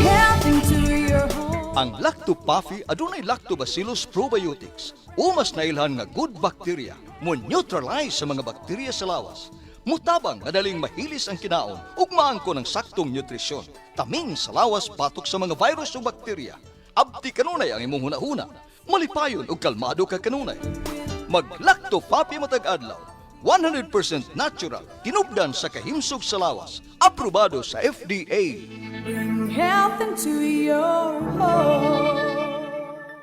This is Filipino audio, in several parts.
health into your home. Ang Lacto-Puffy adunay Lactobacillus probiotics o mas nailhan nga good bacteria mo neutralize sa mga bakterya sa lawas. Mutabang madaling mahilis ang kinaon ug maangko ng saktong nutrisyon. Taming sa lawas patok sa mga virus o bakterya. Abti kanunay ang imong hunahuna. Malipayon ug kalmado ka kanunay. Mag Lacto-Puffy matag adlaw. 100% natural, tinubdan sa kahimsog sa lawas. Aprobado sa FDA. Bring health into your home.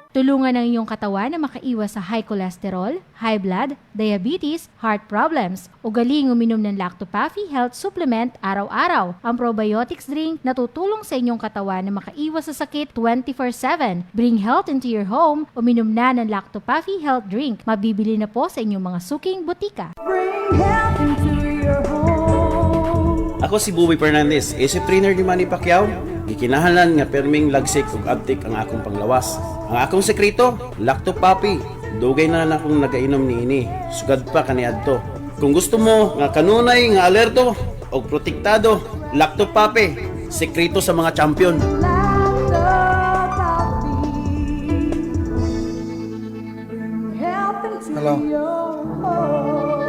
Tulungan ang iyong katawan na makaiwas sa high cholesterol, high blood, diabetes, heart problems. Ugaling uminom ng Lacto-Puffy Health Supplement araw-araw. Ang probiotics drink na tutulong sa inyong katawan na makaiwas sa sakit 24/7. Bring health into your home. Uminom na ng Lacto-Puffy Health Drink. Mabibili na po sa inyong mga suking butika. Bring health into your home. Ako si Buboy Fernandez, isip trainer ni Manny Pacquiao. Gikinahanglan nga perming lagsik ug abtik ang akong panglawas. Ang akong sekreto, Lacto-Puffy. Dugay na akong nagainom niini. Sugad pa kaniadto. Kung gusto mo nga kanunay nga alerto og protektado, Lacto-Puffy. Sekreto sa mga champion. Lacto-Puffy. Bring health into Hello. your home.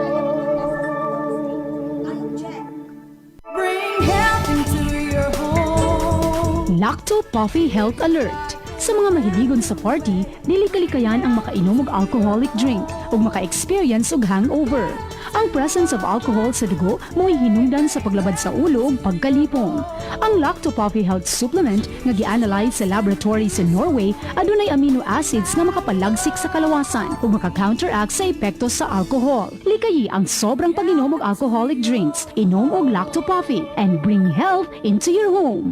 Bring health into your home. Lacto-Puffy Health Alert. Sa mga mahiligon sa party, dili kalikayan ang makainom og alcoholic drink ug maka-experience og hangover. Ang presence of alcohol sa dugo mo'y hinungdan sa paglabad sa ulo ug pagkalipong. Ang Lacto-Puffy Health Supplement nga gi-analyze sa laboratory sa Norway adunay amino acids nga makapalagsik sa kalawasan ug maka-counteract sa epekto sa alcohol. Likayi ang sobrang pag-inom og alcoholic drinks. Inom og Lacto-Puffy and bring health into your home.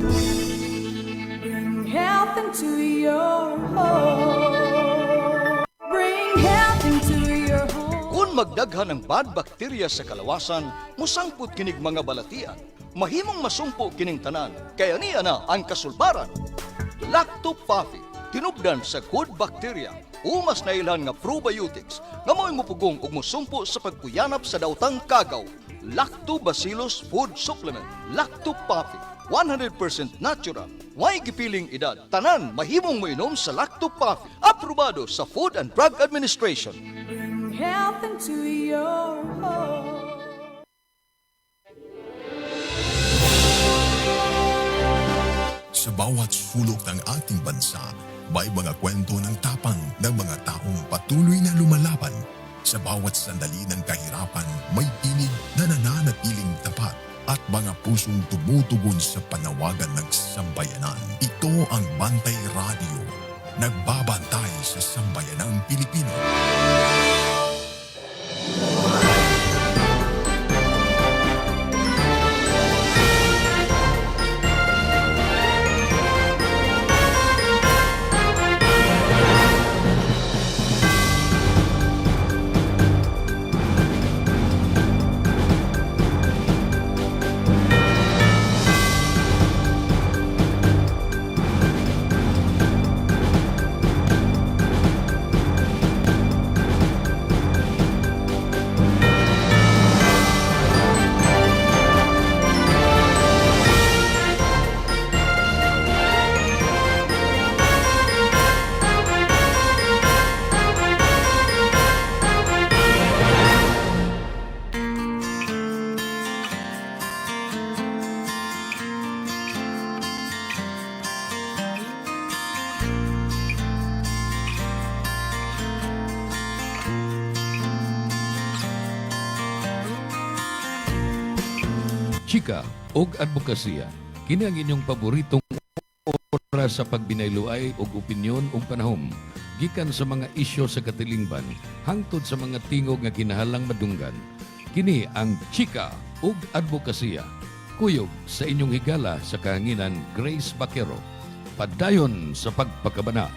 Bring health into your home. Bring health into your home. Kung magdaghan ng bad bacteria sa kalawasan, musangput kinig mga balatian. Mahimong masumpo kining tanan, kaya niya na ang kasulbaran. Lacto-Puffy, tinubdan sa good bacteria, umas na ilan nga probiotics, nga mo'y mupugong ug musumpo sa pagpuyanap sa daotang kagaw. Lactobacillus Food Supplement, Lacto-Puffy, 100% natural. Way gipiling edad, tanan mahimong moinom sa Lacto-Puffy. Aprobado sa Food and Drug Administration. Bring health into your home. Sa bawat sulok ng ating bansa, may mga kwento ng tapang ng mga taong patuloy na lumalaban. Sa bawat sandali ng kahirapan, may tinig na nananatiling tapat at mga pusong tumutugon sa panawagan ng sambayanan. Ito ang Bantay Radio, nagbabantay sa sambayanang Pilipino. Chika og advokasya, kini ang inyong paboritong oras sa pagbinayloay og opinyon ug panahom gikan sa mga isyu sa katilingban hangtod sa mga tingog nga kinahanglang madunggan. Kini ang Chika ug advokasya. Kuyog sa inyong higala sa kahanginan Grace Baquero. Padayon sa pagpakabana.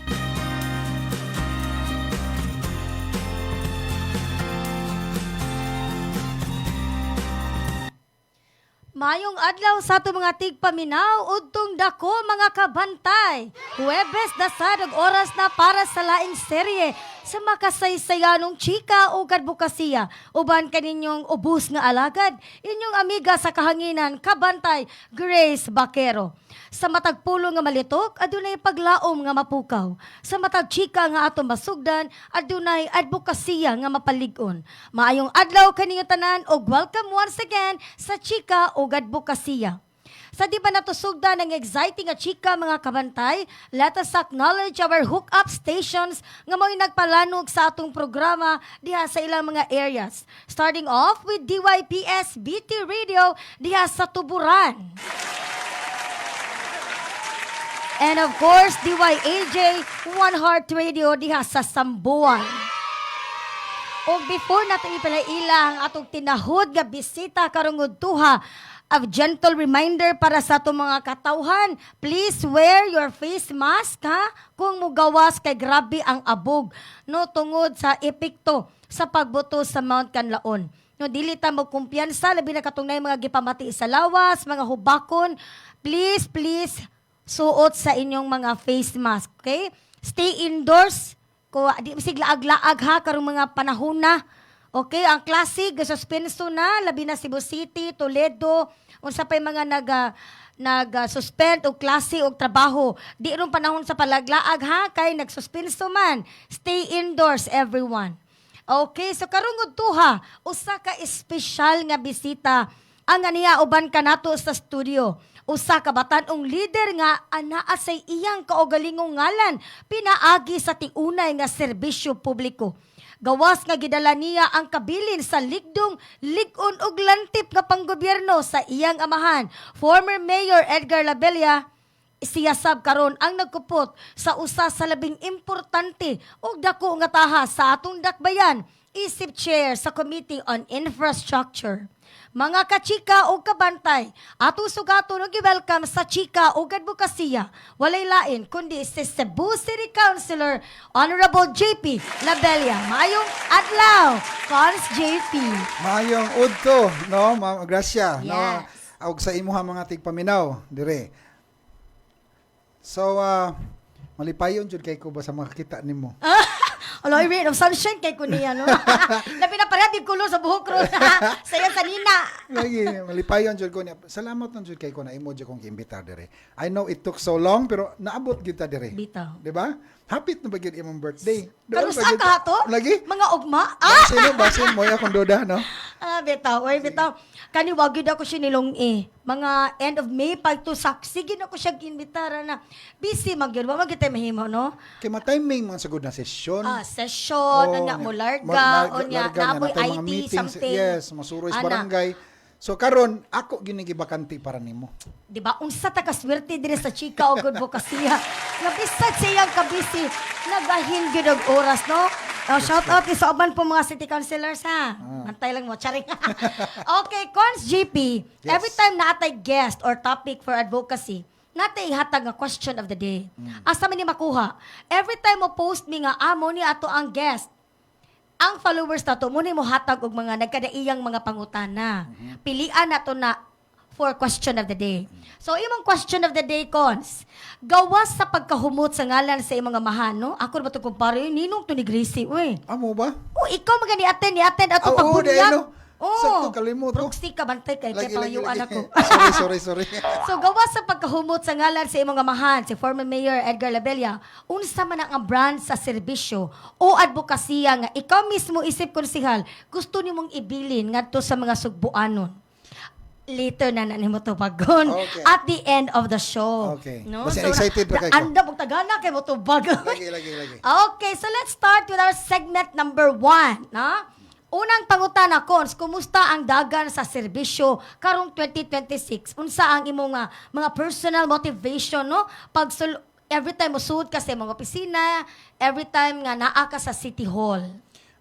Mayong adlaw sa ato mga tigpaminaw, udtong dako mga kabantay. Huwebes dasad og oras na para sa laing serye sa makasaysayanong chika o kadbukasiya. Uban kaninyong ubus nga alagad, inyong amiga sa kahanginan, kabantay, Grace Bakero. Sa matag pulo nga malitok, adunay paglaom nga mapukaw. Sa matag chika nga atong masugdan, adunay adbukasiya nga mapalig-on. Maayong adlaw kaninyo tanan og welcome once again sa chika o adbukasiya. Sa di ba natusugda ng exciting nga chika mga kabantay, let us acknowledge our hookup stations nga mo'y nagpalanog sa atong programa diha sa ilang mga areas. Starting off with DYPS BT Radio diha sa Tuburan. And of course, DYAJ One Heart Radio diha sa Sambuan. O before natin ipalaila ang atong tinahod nga bisita karong udtuha, a gentle reminder para sa itong mga katawhan, please wear your face mask, ha? Kung mugawas kay grabe ang abog, no, tungod sa epekto sa pagbuto sa Mount Canlaon. No, dili ta mo kumpiyansa, labi na katungnay mga gipamati sa lawas, mga hubakon, please, suot sa inyong mga face mask, okay? Stay indoors, ko di siglaag-laag ha karong mga panahon na. Okay, ang klase suspenso na labi na Cebu City, Toledo, unsa pay mga nag-suspend og klase og trabaho. Di ron panahon sa palaglaag ha kay nagsuspenso man. Stay indoors everyone. Okay, so karong udtuha, usa ka espesyal nga bisita ang aniya uban kanato sa studio. Usa ka batan-ong leader nga anaa sa iyang kaugalingong ngalan pinaagi sa tiunay nga serbisyo publiko. Gawas nga gidala niya ang kabilin sa ligdong, ligon ug lantip nga panggobyerno sa iyang amahan. Former Mayor Edgar Labella, siya sab karon ang nagkupot sa usa sa labing importante ug dako nga taha sa atong dakbayan, isip chair sa Committee on Infrastructure. Mga kachika o kabantay, ato sugato no gi-welcome sa chika o adbukasiya. Walay lain kundi si Cebu City Councilor Honorable JP Labella. Maayong adlaw, Cons JP. Maayong udto, no, Ma'am Gracia, Yes. no. Og sa imuha mga tigpaminaw dire. So, malipayon jud kay ko ba sa makakita nimo. Aloy, ray of sunshine kay kuniya, no? Labi na pareha di kulo sa buhok ron. Saya sa nina. Lagi malipayon jud ko niya. Salamat nun jud kay ko na imo jud kong imbita dire. I know it took so long pero naabot gyud ta dire. Bitaw. Di ba? Hapit na ba gyud imong birthday? Kanusa ka to? Lagi? Mga ugma? Basin mo akong duda, no? Bitaw. Oy, bitaw. Kani wagid ako siya nilong mga end of May pagtusak. Sige na ko siya ginbitara na. Busy magyud. Wa magita mahimo, no? Kay ma-timing man sagud na session. Session, Oh, nga mo larga, o nga, larga nga, napoy natay mga IT, meetings, something. yes, masuroy sa Ana. barangay. So karon ako ginigibakanti para nimo. Di ba? Unsa ta kaswerte dire sa chika o good bukasiya. Nabisag siyang kabisi. Nagahin gyud og oras, no? Shout out sa uban po mga city councilors, ha? Antay lang mo, charing. Okay, Cons GP, Yes. every time naatay guest or topic for advocacy, natay hatag nga question of the day. Asa man ni makuha? Every time mo post mi nga amo ni ato ang guest, ang followers nato mo ni mo hatag og mga nagkadaiyang mga pangutana. Pilian nato na for question of the day. So imong question of the day, Cons, gawas sa pagkahumot sa ngalan sa imong amahan, no? Ako ba to kumpare ninong to ni Gracie, uy. Amo ba? O ikaw mga ni-attend ato Oo, pagbunyag. dahil, no? Sakto, kalimot, no? Proxy ka bantay kay pangayuan ako. Sorry. So gawas sa pagkahumot sa ngalan sa imong amahan, si former Mayor Edgar Labella, unsa man ang brand sa serbisyo o advokasya nga ikaw mismo isip konsehal gusto nimong ibilin ngadto sa mga sugbuanon. Later na nimo to paggon Okay. at the end of the show. Okay. No? Basta excited pa kayo. Anda mong tagana kay mo to bagon. Lagi. Okay, so let's start with our segment number 1. Na? Unang pangutana, Cons, kumusta ang dagan sa serbisyo karong 2026? Unsa ang imong mga personal motivation, no? Every time mo suod ka sa imong opisina, every time nga naa ka sa City Hall.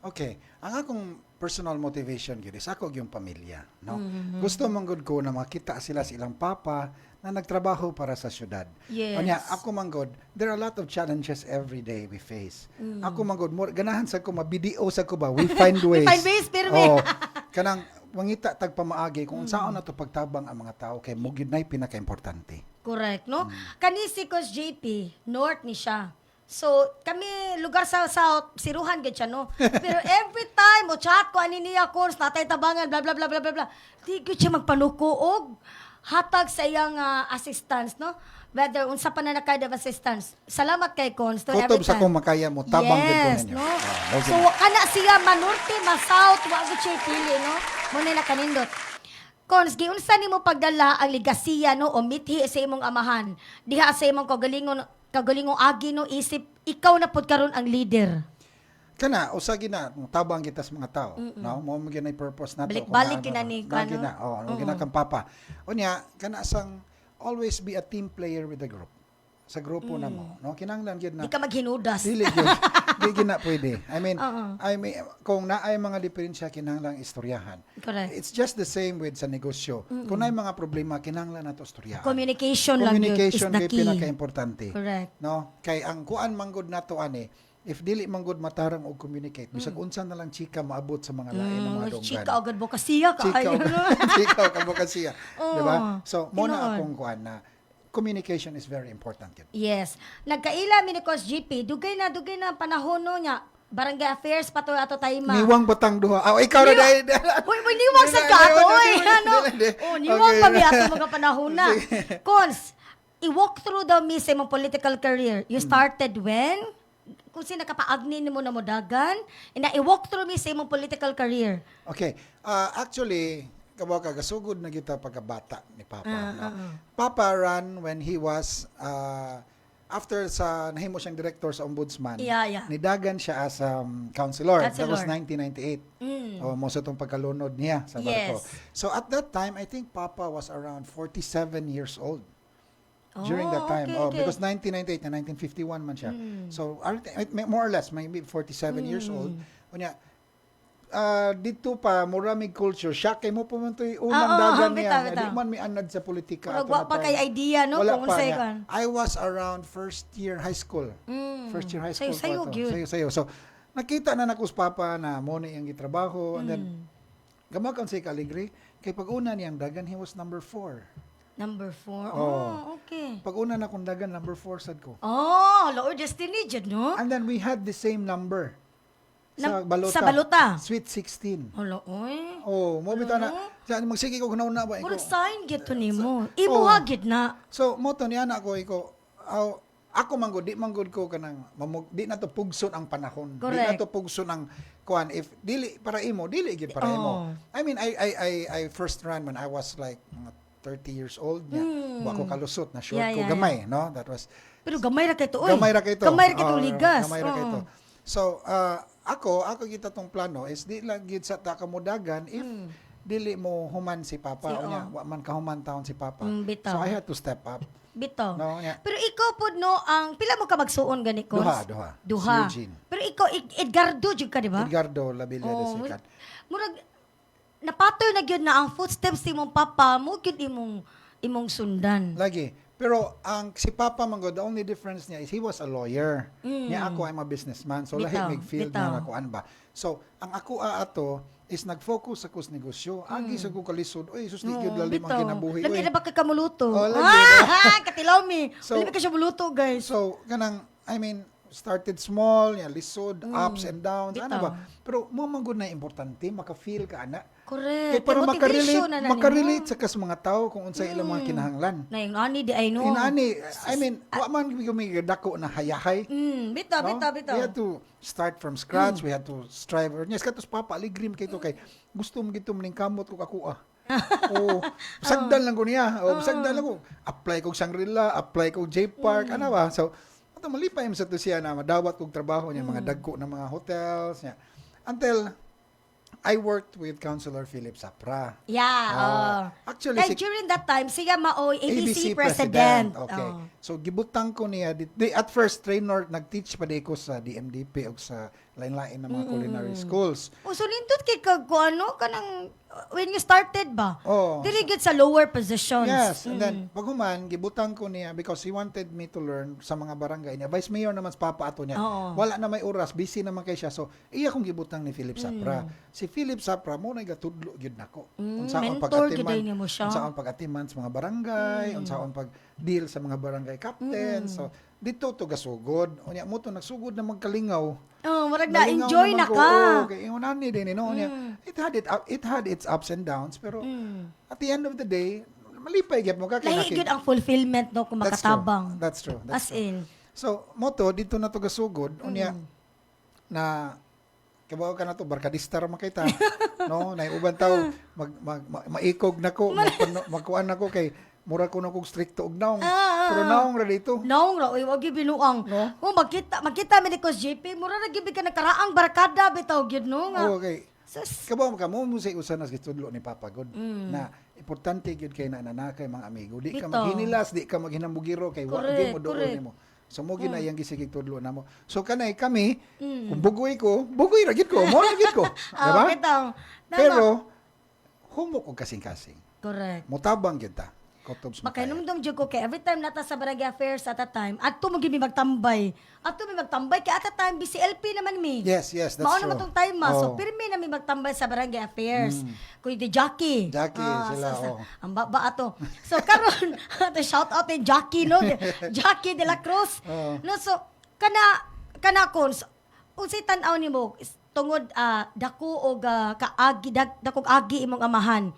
Okay. Ang akong personal motivation gyud is ako yung pamilya, no? Gusto man gud ko na makita sila sa ilang papa na nagtrabaho para sa syudad. Yes. Anya, ako man gud, there are a lot of challenges every day we face. Ako man gud, ganahan sa ko mabidio sa ko ba, we find ways. We find ways, pirmi. Oh, kanang mangita tag pamaagi kung unsaon na to pagtabang ang mga tao kay mo gyud nay pinaka-importante. Correct, no? Kani si Coach JP, North ni siya. So, kami, lugar sa South, siruhan gid siya, no? Pero every time, o chat ko, ani niya, course, natay tabangan, blah, blah, blah, blah, blah, blah. Di gid siya magpanukuog. Hatag sa iyang assistance, no? Whether, unsa pa na kind of assistance. Salamat kay Cons. to Kutob every sa time. kung makaya mo, tabang Yes, gid ko ninyo. no? Okay. So, kana siya, manurte, ma-south, wag siya pili, no? Muna na kanindot. Cons, giunsa nimo pagdala ang ligasiya, no? O mithi sa imong amahan. Diha sa imong kagalingong agi, no? Isip, ikaw na pod karon ang leader. Kana usagi na tabang kita sa mga tao, no? Mo mo ginay purpose nato. Balik-balik kung kina ano, ni na Kano. gina, gina kang papa. Unya kana sang always be a team player with the group. Sa grupo na mo, no? Kinahanglan gyud na Di ka maghinudas. dili gyud. Di gina pwede. I mean, kung naay mga diferensya kinahanglan istoryahan. Correct. It's just the same with sa negosyo. Kung naay mga problema kinahanglan nato istoryahan. Communication lang yun is Communication the kay key. pinaka-importante. Correct. No? Kay ang kuan manggod nato ani, if dili manggod matarang og communicate, bisag unsa na lang chika maabot sa mga lain ng mga donggan. Chika agad bukasiya ka. Chika Ayun, no? chika kabukasiya, di ba? So mo na Tinuod. akong kuan na communication is very important yun. Yes. Nagkaila mi ni Coach GP, dugay na panahon no niya. Barangay Affairs pato ato tayma. Niwang batang duha. Ikaw na dahil. Uy, niwang sa gato, oy. Ano? Oh, niwang Okay. pa mi ato mga panahon na. Cons, i-walk through the miss imong political career. You started when? Kung sino nakapaagni nimo na modagan, ina i-walk through miss imong political career. Okay. Actually, kabaw ka gasugod na kita pagkabata ni Papa. No? Papa ran when he was after sa nahimo siyang director sa ombudsman. Yeah. Nidagan siya as counselor. That was Counselor. 1998. O mo sa itong pagkalunod niya sa barko. Yes. So at that time, I think Papa was around 47 years old. During that time. Okay. Because 1998 na 1951 man siya. So more or less, maybe 47 years old. Unya, dito pa muramig culture siya kay mo pumuntoy unang dagan niya bitaw. di man mi anad sa politika Murag ato wa na pa time. kay idea, no, Wala kung pa unsay niya. kan. I was around first year high school. First year high school Sayo, pa to. gyud. Sayo. So nakita na nakus papa na mo ni ang gitrabaho and then gamakan si Caligri kay pag-una niyang dagan he was number 4. Number 4. Oh. Okay. Pag-una na kong dagan number 4 sad ko. Oh, Lord Destiny jud, no? And then we had the same number. Sa balota. Sa balota. Sweet 16. Hala, oy. Oh, mo bitaw na. Sa magsige ko kunauna ba Murag iko. sign gid to nimo. Imuha gid na. So mo to niya na ako ako manggod di manggod ko kanang di na to pugson ang panahon. Di na Correct. to pugson ang kuan if dili para imo, dili gid para imo. I mean I first ran when I was like mga 30 years old niya. Wa ko kalusot na short ko Yeah. gamay, no? That was Pero gamay ra kay to, oy. gamay ra kay to. Gamay ra kay to Oh, ligas. Gamay ra kay to. Oo. So, ako kita tong plano is di lang gid sa takamudagan if dili mo human si Papa o niya, wa man kahuman taon si Papa. Bitaw. So I had to step up. Bitaw. No, nya. Pero ikaw pod no, ang pila mo ka magsuon gani ko? Duha. Duha. Si Eugene. Pero ikaw Edgardo jud ka, di ba? Edgardo Labilla de Oh, Sicat. murag napatoy na gyud na ang footsteps ni mong papa mo gyud imong sundan. Lagi. Pero ang si Papa Mango, the only difference niya is he was a lawyer. Niya ako I'm a businessman. So lahi Bitaw, mig field bitaw. na nakuan ba. So ang ako ato is nag-focus sa kus negosyo. Agi sa ko kalisod. Oy, sus di gyud lalim ang kinabuhi. Lami oy. na ba ka kamuluto? Oh, lami Katilaw mi. So- Lami ka siya muluto, guys. So, kanang, I mean, started small, yan, lisod, ups and downs, ano bitaw. ba? Pero mo man gud na importante, maka-feel ka ana. Correct. Kay para Motivation makarelate sa kas mga tao kung unsay ilang mga kinahanglan. Na yung ani di ay no. Inani, I mean, wa man gyud dako na hayahay. Bitaw, no? bitaw. We had to start from scratch, we had to strive. Yes, katos Papa, aligrim kay to kay gusto mo gito maning kamot ko ako oh, sagdan lang ko niya. Oh, sagdan lang ko. Apply kog Shangri-La, apply kog J Park, ano ba? So, ato malipay mo sa to siya na madawat kog trabaho niya mga dagko ng mga hotels niya. Until I worked with Councilor Philip Sapra. Yeah. Actually, Kaya during that time, siya maoy ABC president. Okay. Oh. So gibutang ko niya at first trainer nag-teach pa di ko sa DMDP o sa lain-lain na mga culinary schools. Oh, so nindot kay kag ano kanang when you started ba? Oh. Dili gid sa lower positions. Yes, and then paghuman gibutang ko niya because he wanted me to learn sa mga barangay niya. Vice Mayor naman sa Papa ato niya. Oo. Wala na may oras, busy naman kay siya. So iya kong gibutang ni Philip Sapra. Si Philip Sapra mo na gatudlo gyud nako. mentor gyud niya mo siya. Unsaon pag-atiman sa mga barangay, unsaon pag deal sa mga barangay captain. So dito to gasugod. Unya mo to nagsugod na magkalingaw. Oh, marag Nalingaw na-enjoy naman na ko. ka. Oo, kay ingon ni din no. Unya, it had its ups and downs pero at the end of the day malipay gyud mo ka kay Lahi gyud ang fulfillment no kung makatabang. That's true. That's As true. in. So, moto dito na to gasugod unya na kabaw ka na to barkadista ra makita no nay uban taw maikog nako magkuan nako kay mura ko na kog stricto og naong pero naong ra dito Naong ra oy wag gyud binuang. No? Kung makita mi ni Coach JP, mura ra gyud ka nakaraang barkada bitaw gyud no nga. okay Sus. kabaw ka mo musay usan as gitudlo ni Papa God na importante gyud kay nananakay mga amigo di ka Bitaw. maghinilas di ka maghinambugiro kay wa Correct, gyud mo doon correct. nimo so mo ginayang gisigig tudlo namo so kanay kami kung bugoy ra gyud ko mo ra gyud ko diba bitaw. Tama. pero humok og kasing-kasing Correct. mutabang gyud ta kutob sa makaya. Makinumdum jud ko kay every time nata sa barangay affairs at a time, adto mo gyud mi magtambay. Adto mi magtambay kay at a time BCLP naman mi. Yes, that's Mao true. naman tong time so Oh. pirmi na mi magtambay sa barangay affairs. Kuy di Jackie. Jackie, sila, oh. Ang baba ato. So karon ato shout out kay Jackie no. Jackie de la Cruz. Oh. No so kana kon unsay tan-aw nimo tungod dako og kaagi dakog agi imong amahan.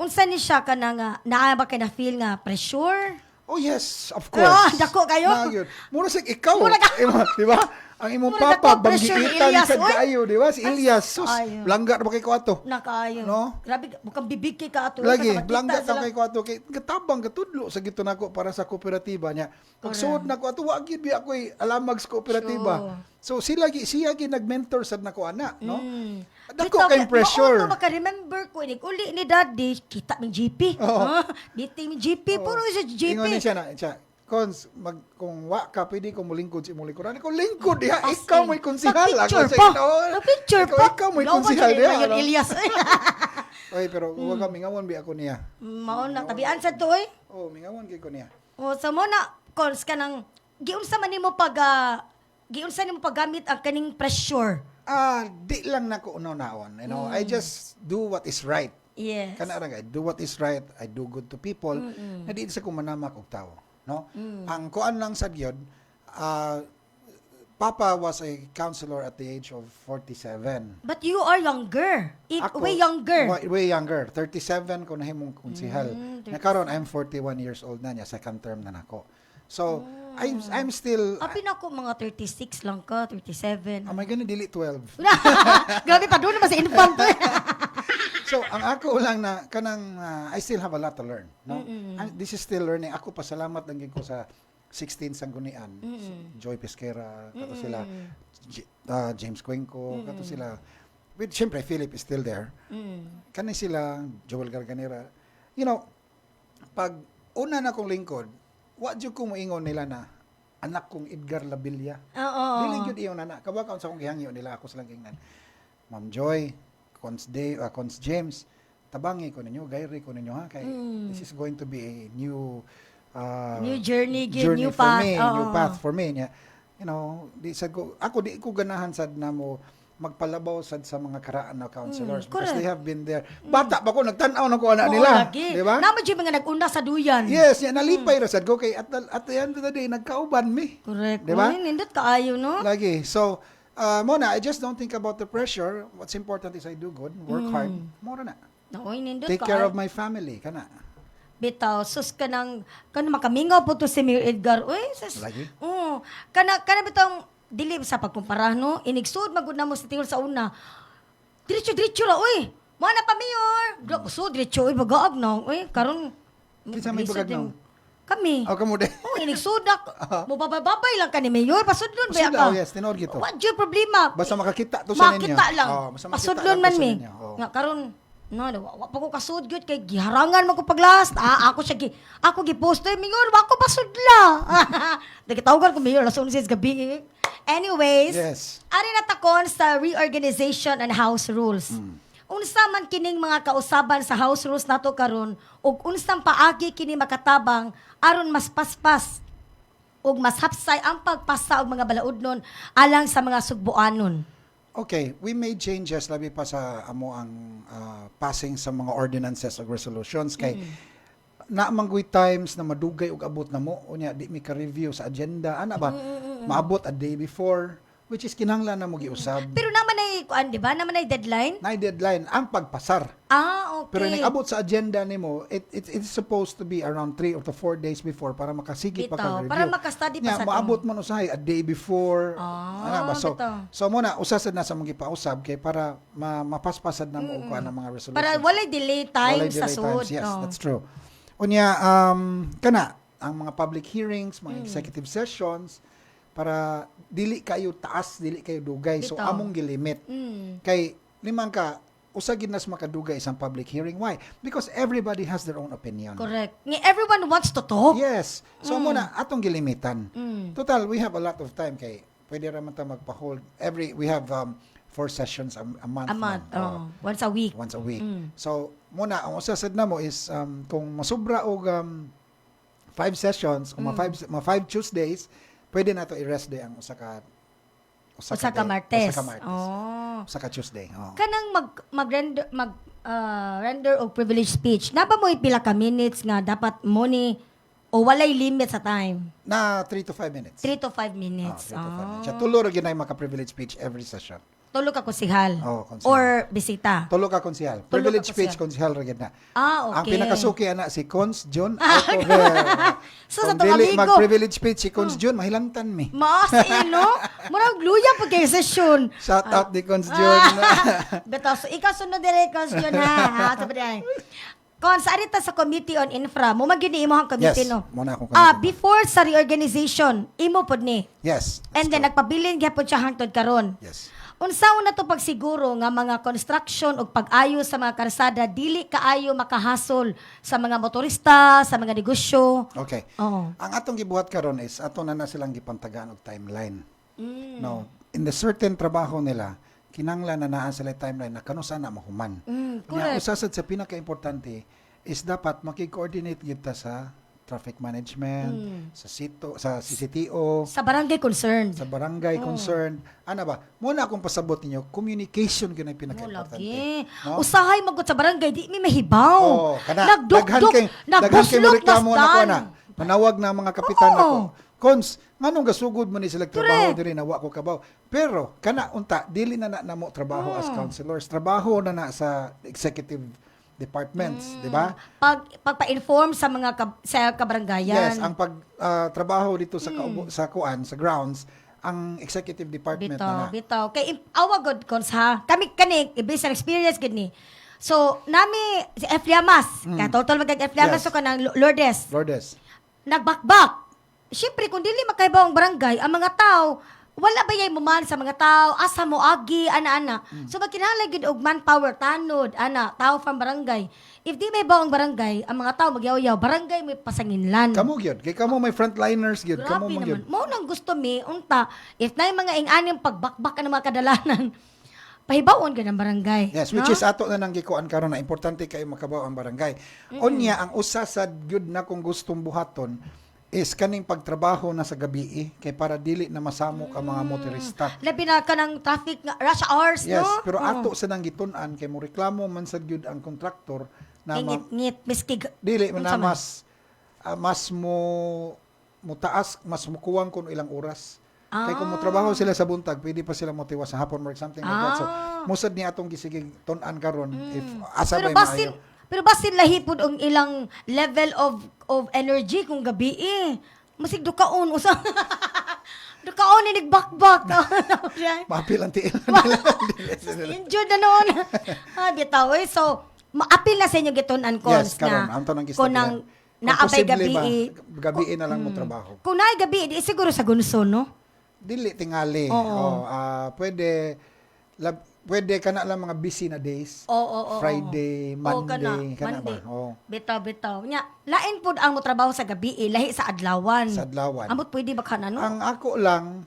Unsa ni siya ka nga naa ba kay na feel nga pressure? Oh yes, of course. Dako kayo? Nagyod. Mura sig ikaw. Mura ka- Di ba? Ang imong Mura papa dako pressure ni banggiitan Elias, sa oy. kaayo, di ba? Si Elias. Sus, Ayo. langga na ba kay kwato? Nakaayo. No? Grabe, bukang bibig kay ka ato. Lagi, Kasi makita langga sila. ka kay kwato kay gatabang gatudlo sa gito nako para sa kooperatiba niya. Pag suod nako ato wa gyud bi ako'y alamag sa kooperatiba. So siya gi nag-mentor sad nako ana, no? Dako kay pressure. Mao maka-remember ko ni uli ni Daddy, kita ming GP. Dito ming GP, puro sa GP. Ingon ni siya na, siya, Cons, kung wa ka, pwede ko mo lingkod si mo lingkod. Kung lingkod, diha, As ikaw in, mo'y konsihal. nag-picture Ako sa pa. ino, Nag-picture pa. Ikaw mo'y Gawa konsihal dyan, diha. Mayor ano? Elias. Oy, pero huwag ka, mingawan bi ako niya. Mao na, tabian sa to eh. Oh, mingawan kay ko niya. O, sa mo na, cons ka nang, giunsa man nimo giunsa nimo paggamit ang kaning pressure. Di lang nako unaw-naon. You know, I just do what is right. Yes. Kana ra I do what is right, I do good to people. Na di sa ko manamak og tawo, no? Ang kuan lang sad gyud, Papa was a counselor at the age of 47. But you are younger. Ako, Way younger. Way younger. 37 ko nahimong konsihal. Na karon I'm 41 years old na niya, second term na nako. So, I'm still Apin ako mga 36 lang ka, 37. am I gonna dili 12? Grabe pa doon naman sa infant. So, ang ako lang na kanang I still have a lot to learn, no? This is still learning. Ako pasalamat lang gid ko sa 16 sanggunian. Joy Pesquera, kato sila James Cuenco, kato sila. With syempre Philip is still there. Kanay sila Joel Garganera. You know, pag una na kong lingkod, wa jud ko moingon nila na anak kong Edgar Labilla. Oo. Dili jud iyon na. Kabaka sa akong gihangyo nila ako silang gingnan. Ma'am Joy, Cons James, tabangi ko ninyo, gayri ko ninyo ha kay this is going to be a new New journey, new for path. me, Oo. new path for me niya. You know, di sad ko ako di ko ganahan sad na mo magpalabaw sad sa mga karaan na counselors because correct. they have been there. Bata pa ko nagtan-aw na ko ana Oo, nila, lagi. di ba? Naman dyan mga nag-una sa duyan. Yes, yan nalipay ra sad ko kay at the end of the day nagkauban mi. Correct. Di ba? Uy, nindot kaayo, no? Lagi. So, Mona, I just don't think about the pressure. What's important is I do good, work hard. Mora na. Uy, nindot Take care of my family, kana. Bitaw, sus kanang makamingaw po to si Mayor Edgar. Uy, sus. Lagi? Oo. Kana bitang dili sa pagkumpara, no? Inigsud magud na mo sa tingol sa una. Diretso ra, uy. Mana pa Mayor. So diretso uy bagaag na. Uy, karon Kinsa may lisod bagaag na? din. Kami. O kamo de. Oh, iniksudak. Mo babay lang ka ni Mayor. Pasudlon ba Pasudlaw, ka? yes, tinuod gito. What your problema? Basta makakita to sa ninyo. Makita lang. Basta makita Pasudlon lang man to sa mi. ninyo. Oo. Nga karon no, wa pa ko kasud gyud kay giharangan man ko paglast. Ako gi-post Mayor, wa ko pasudla. Nagitawgan ko Mayor alas 11 gabi. Anyways, Yes. ari na takon sa reorganization and house rules. Unsa man kining mga kausaban sa house rules nato karon ug unsang paagi kini makatabang aron mas paspas ug mas hapsay ang pagpasa og mga balaudnon alang sa mga sugbuanon. Okay, we made changes labi pa sa amo ang passing sa mga ordinances o resolutions kay naamanggoy times na madugay og abot na mo unya di mi ka review sa agenda ana ba maabot a day before which is kinahanglan na mo giusab. Pero naman ay kuan, di ba? Naman ay deadline? Na deadline ang pagpasar. Ah, okay. Pero nag-abot sa agenda nimo, it's supposed to be around 3 or to 4 days before para makasigit pa Bitaw, kag review. para maka-study pa sa maabot mo no usahay a day before. Ba? So, bitaw. so muna usasad na sa mong gipausab kay para mapaspasad na mo kuan ang mga resolutions. Para walay delay time Walay sa delay sud. times. Yes, Oh. that's true. Unya kana ang mga public hearings, mga executive sessions para dili kayo taas, dili kayo dugay. So Bitaw. among gilimit. Kay limang ka usagid nas makadugay isang public hearing. Why? Because everybody has their own opinion. Correct. Everyone wants to talk. Yes. So muna atong gilimitan. Total, we have a lot of time kay pwede ra man ta magpa-hold we have 4 sessions a month. A month. man. Once a week. Once a week. So muna ang usasad na mo is kung masubra og 5 sessions, kung ma 5 Tuesdays, pwede na to i-rest day ang usa ka Martes. Usa ka Martes. Oh. Usa ka Tuesday. Oh. Kanang render og privilege speech. Naba mo pila ka minutes nga dapat mo ni o walay limit sa time. Na 3 to 5 minutes. 3 to 5 minutes. 3 to 5 minutes. Tulo ra gyud ay maka-privilege speech every session. Tulo ka kusihal. Oh, konsihal. Or bisita. Tulo ka konsihal. Tulo Privilege ka speech konsihal. konsihal ra gyud na. Ah, Ang okay. pinakasuki ana si Cons John Alcover. So, sa Kung tong dili amigo. mag-privilege speech si Cons John, mahilangtan mi. Maas no? Murag luya pag kay session. Shout out ni Cons John. Beto, so ikaw sunod dire question ha. Sabi day. Kon sa arita sa Committee on Infra, mo magini imo ang committee Yes, no. muna akong committee. Before sa reorganization, imo pod ni. Yes. And then nagpabilin gyapon siya hangtod karon. Yes. Unsaon na to pagsiguro nga mga construction o pag-ayo sa mga karsada dili kaayo makahasol sa mga motorista, sa mga negosyo. Okay. Oo. Ang atong gibuhat karon is ato na silang gipantagaan og timeline. No, in the certain trabaho nila, kinanglan na naa sila timeline na kano sana mahuman. Kaya correct. usasad sa pinaka-importante is dapat maki-coordinate gid ta sa traffic management, sa CCTO, Sa barangay concerned. sa barangay concerned. Ano ba? Muna akong pasabot ninyo, communication gyud ang pinaka-importante. Lagi. No? Usahay magod sa barangay, di mi mahibaw. Oh, kana daghan kay nagbuslok reklamo na ko nasdan. na. Manawag na ang mga kapitan Oo. ako. Cons, nganong gasugod man ni sila trabaho Correct. diri na wa ko kabaw. Pero kana unta dili na mo trabaho as councilors. Trabaho na sa executive departments, di ba? Pagpa-inform sa mga sa kabarangayan. Yes, ang trabaho dito sa sa grounds, ang executive department na. Bitaw. Kay awa god cons ha. Kami kani based on experience gid ni. So nami si F. Llamas, kaya total magag F. Llamas Yes. so kanang Lourdes. Lourdes. Nagbakbak. Siyempre, kung dili makaibaw ang barangay, ang mga tao, wala ba yay muman sa mga tao, asa mo agi, ana-ana. So, magkinahanglan gid og manpower, tanod, ana, tao from barangay. If di may baw ang barangay, ang mga tao magyaw-yaw, barangay may pasanginlan. Kamo gyud, kay kamo may frontliners gyud, kamo Grabe mo gyud. naman. Mao nang gusto mi, unta, if na yung mga ing-aning pagbakbak ng mga kadalanan, pahibawon ka ng barangay. Yes, which is ato na nang gikuan karon na importante kayo makabaw ang barangay. Unya ang usa sa gyud na kung gustong buhaton is kaning pagtrabaho na sa gabi kay para dili na masamok ang mga motorista. Labi na ka ng traffic nga, rush hours, Yes, no? pero ato sa nang gitun-an kay mo reklamo man sad gyud ang kontraktor na Ngit-ngit, miski dili man na unsa man? mas mo taas, mas mukuwang kun ilang oras. Kay kung mo trabaho sila sa buntag, pwede pa sila motiwas sa hapon or something like that. So, musad ni atong gisigig tun-an karon if asa Pero ba basin, maayo. pero basin lahi pud ang ilang level of energy kung gabi Masig dukaon usa. Dukaon ni nagbakbak. Mapil ang tiil. Injured na noon. Bitaw so maapil na sa inyo gitunan cons Yes, karon na ang tanong kung nang naabay gabi. Gabi na lang mo trabaho. Kung naay gabi, di siguro sa gunso, no? Dili tingali. Oo. Pwede kana lang mga busy na days. Oo. Friday, Monday, kana ba? Oo. Bitaw. Nya, lain pud ang mo trabaho sa gabi, lahi sa adlawan. Sa adlawan. Amot pwede ba kana no? Ang ako lang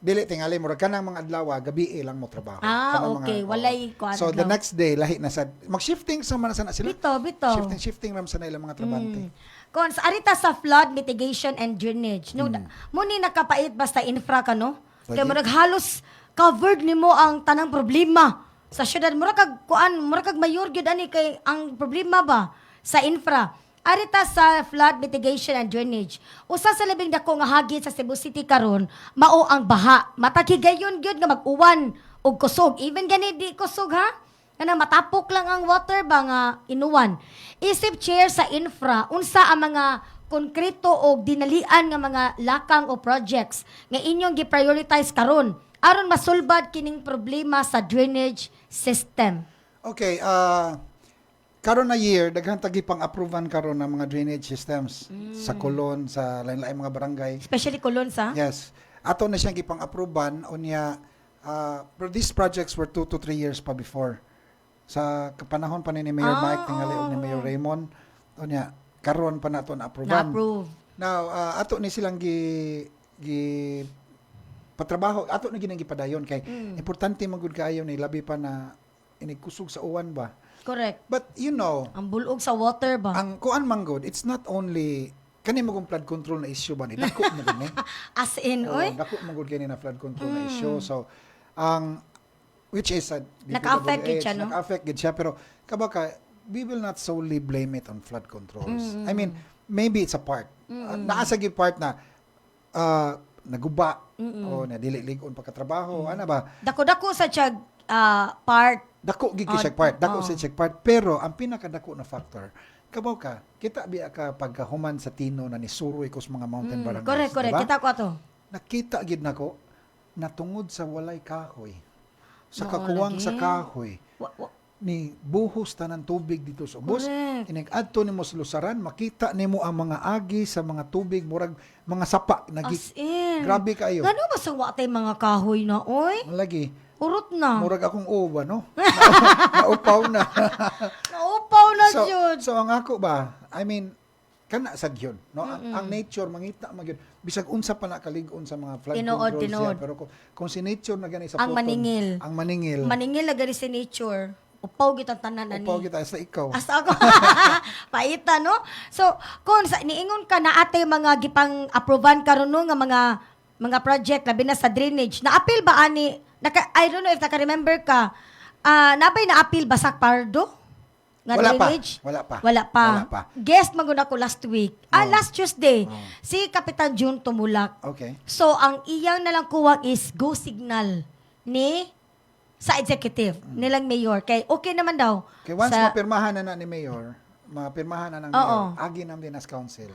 dili tingali mo kanang mga adlaw gabi lang mo trabaho. Kanang Okay. Walay kuan. So the next day lahi na sa mag-shifting sa man sana sila. Bitaw. Shifting ram sa ilang mga trabante. Kung sa arita sa flood mitigation and drainage, no, mo ni nakapait basta infra ka no? Kaya mo naghalos covered nimo ang tanang problema sa syudad. Mura kag mayor gyud ani kay ang problema ba sa infra. Arita sa flood mitigation and drainage. Usa sa labing dako nga hagit sa Cebu City karon mao ang baha. Matakigayon gyud nga mag-uwan og kusog. Even gani di kusog ha. Kana matapok lang ang water ba nga inuwan. Isip chair sa infra unsa ang mga konkreto o dinalian nga mga lakang o projects nga inyong gi-prioritize karon aron masulbad kining problema sa drainage system. Okay, karon na year daghan tagi pang-approvean karon ng mga drainage systems sa Colon, sa lain-lain mga barangay. Especially Colon sa. Yes. Ato na siyang gipang-approvean unya pero these projects were 2 to 3 years pa before. Sa panahon pa ni Mayor Mike tingali og ni Mayor Raymond unya karon pa nato na-approvean. Na-approve. Now, ato ni silang gi patrabaho, ato na ginang gipadayon kay importante magud kaayo ni labi pa na inikusog sa uwan ba. Correct. But you know, Ang bulog sa water ba? ang kuan man gud, it's not only kani magong flood control na issue ba ni dako mo gud ni. As in, oy. Dako mo gud kani na flood control na issue. So, ang which is Naka-affect gid siya, no? Naka-affect gid siya pero kabaka we will not solely blame it on flood controls. I mean, maybe it's a part. Naa sa gid part na naguba o na dili ligon pagkatrabaho, ana ba? Dako-dako sa tiyag part. Dako gid siya part, dako sa check part, pero ang pinakadako na factor kabaw ka, kita biya ka pagkahuman sa tino na ni suroy ko sa mga mountain barangays. Correct. diba? Kita ko ato. Nakita gid nako natungod sa walay kahoy. Sa Oo, kakuwang lagi. sa kahoy ni buhos tanan tubig dito sa ubos. Correct. Inig-adto nimo sa lusaran, makita nimo ang mga agi sa mga tubig murag mga sapa As in. Grabe kayo. Gano ba sa watay mga kahoy na, oy? Lagi. Urot na. Murag akong uba, no? Naupaw na. Naupaw na jud. So ang ako ba, I mean, kana sa gyud, no? Ang nature mangita magyud. Bisag unsa pa na kalig-on sa mga flood Tinuod. controls yan, pero kung si nature na gani sa Ang puton, maningil. ang maningil. Maningil na gani si nature. Upaw gid ang tanan ani. Upaw kita sa ikaw. Asa ako. Paita, no? So, kung sa niingon ka na ate mga gipang approvean karon no nga mga project labi na sa drainage. Na-appeal ba ani? I don't know if naka-remember ka. Nabay na-appeal ba sa Pardo? Nga Wala pa. drainage? Wala pa. Wala pa. Wala pa. Guest magud ako last week. Last Tuesday. Si Kapitan June Tumulak. Okay. So, ang iyang nalang kuwag is go signal ni sa executive, nilang mayor. Kay okay naman daw. Okay, once sa, mapirmahan na ni Mayor, mapirmahan na ng Oo. Mayor, agi nam din as council.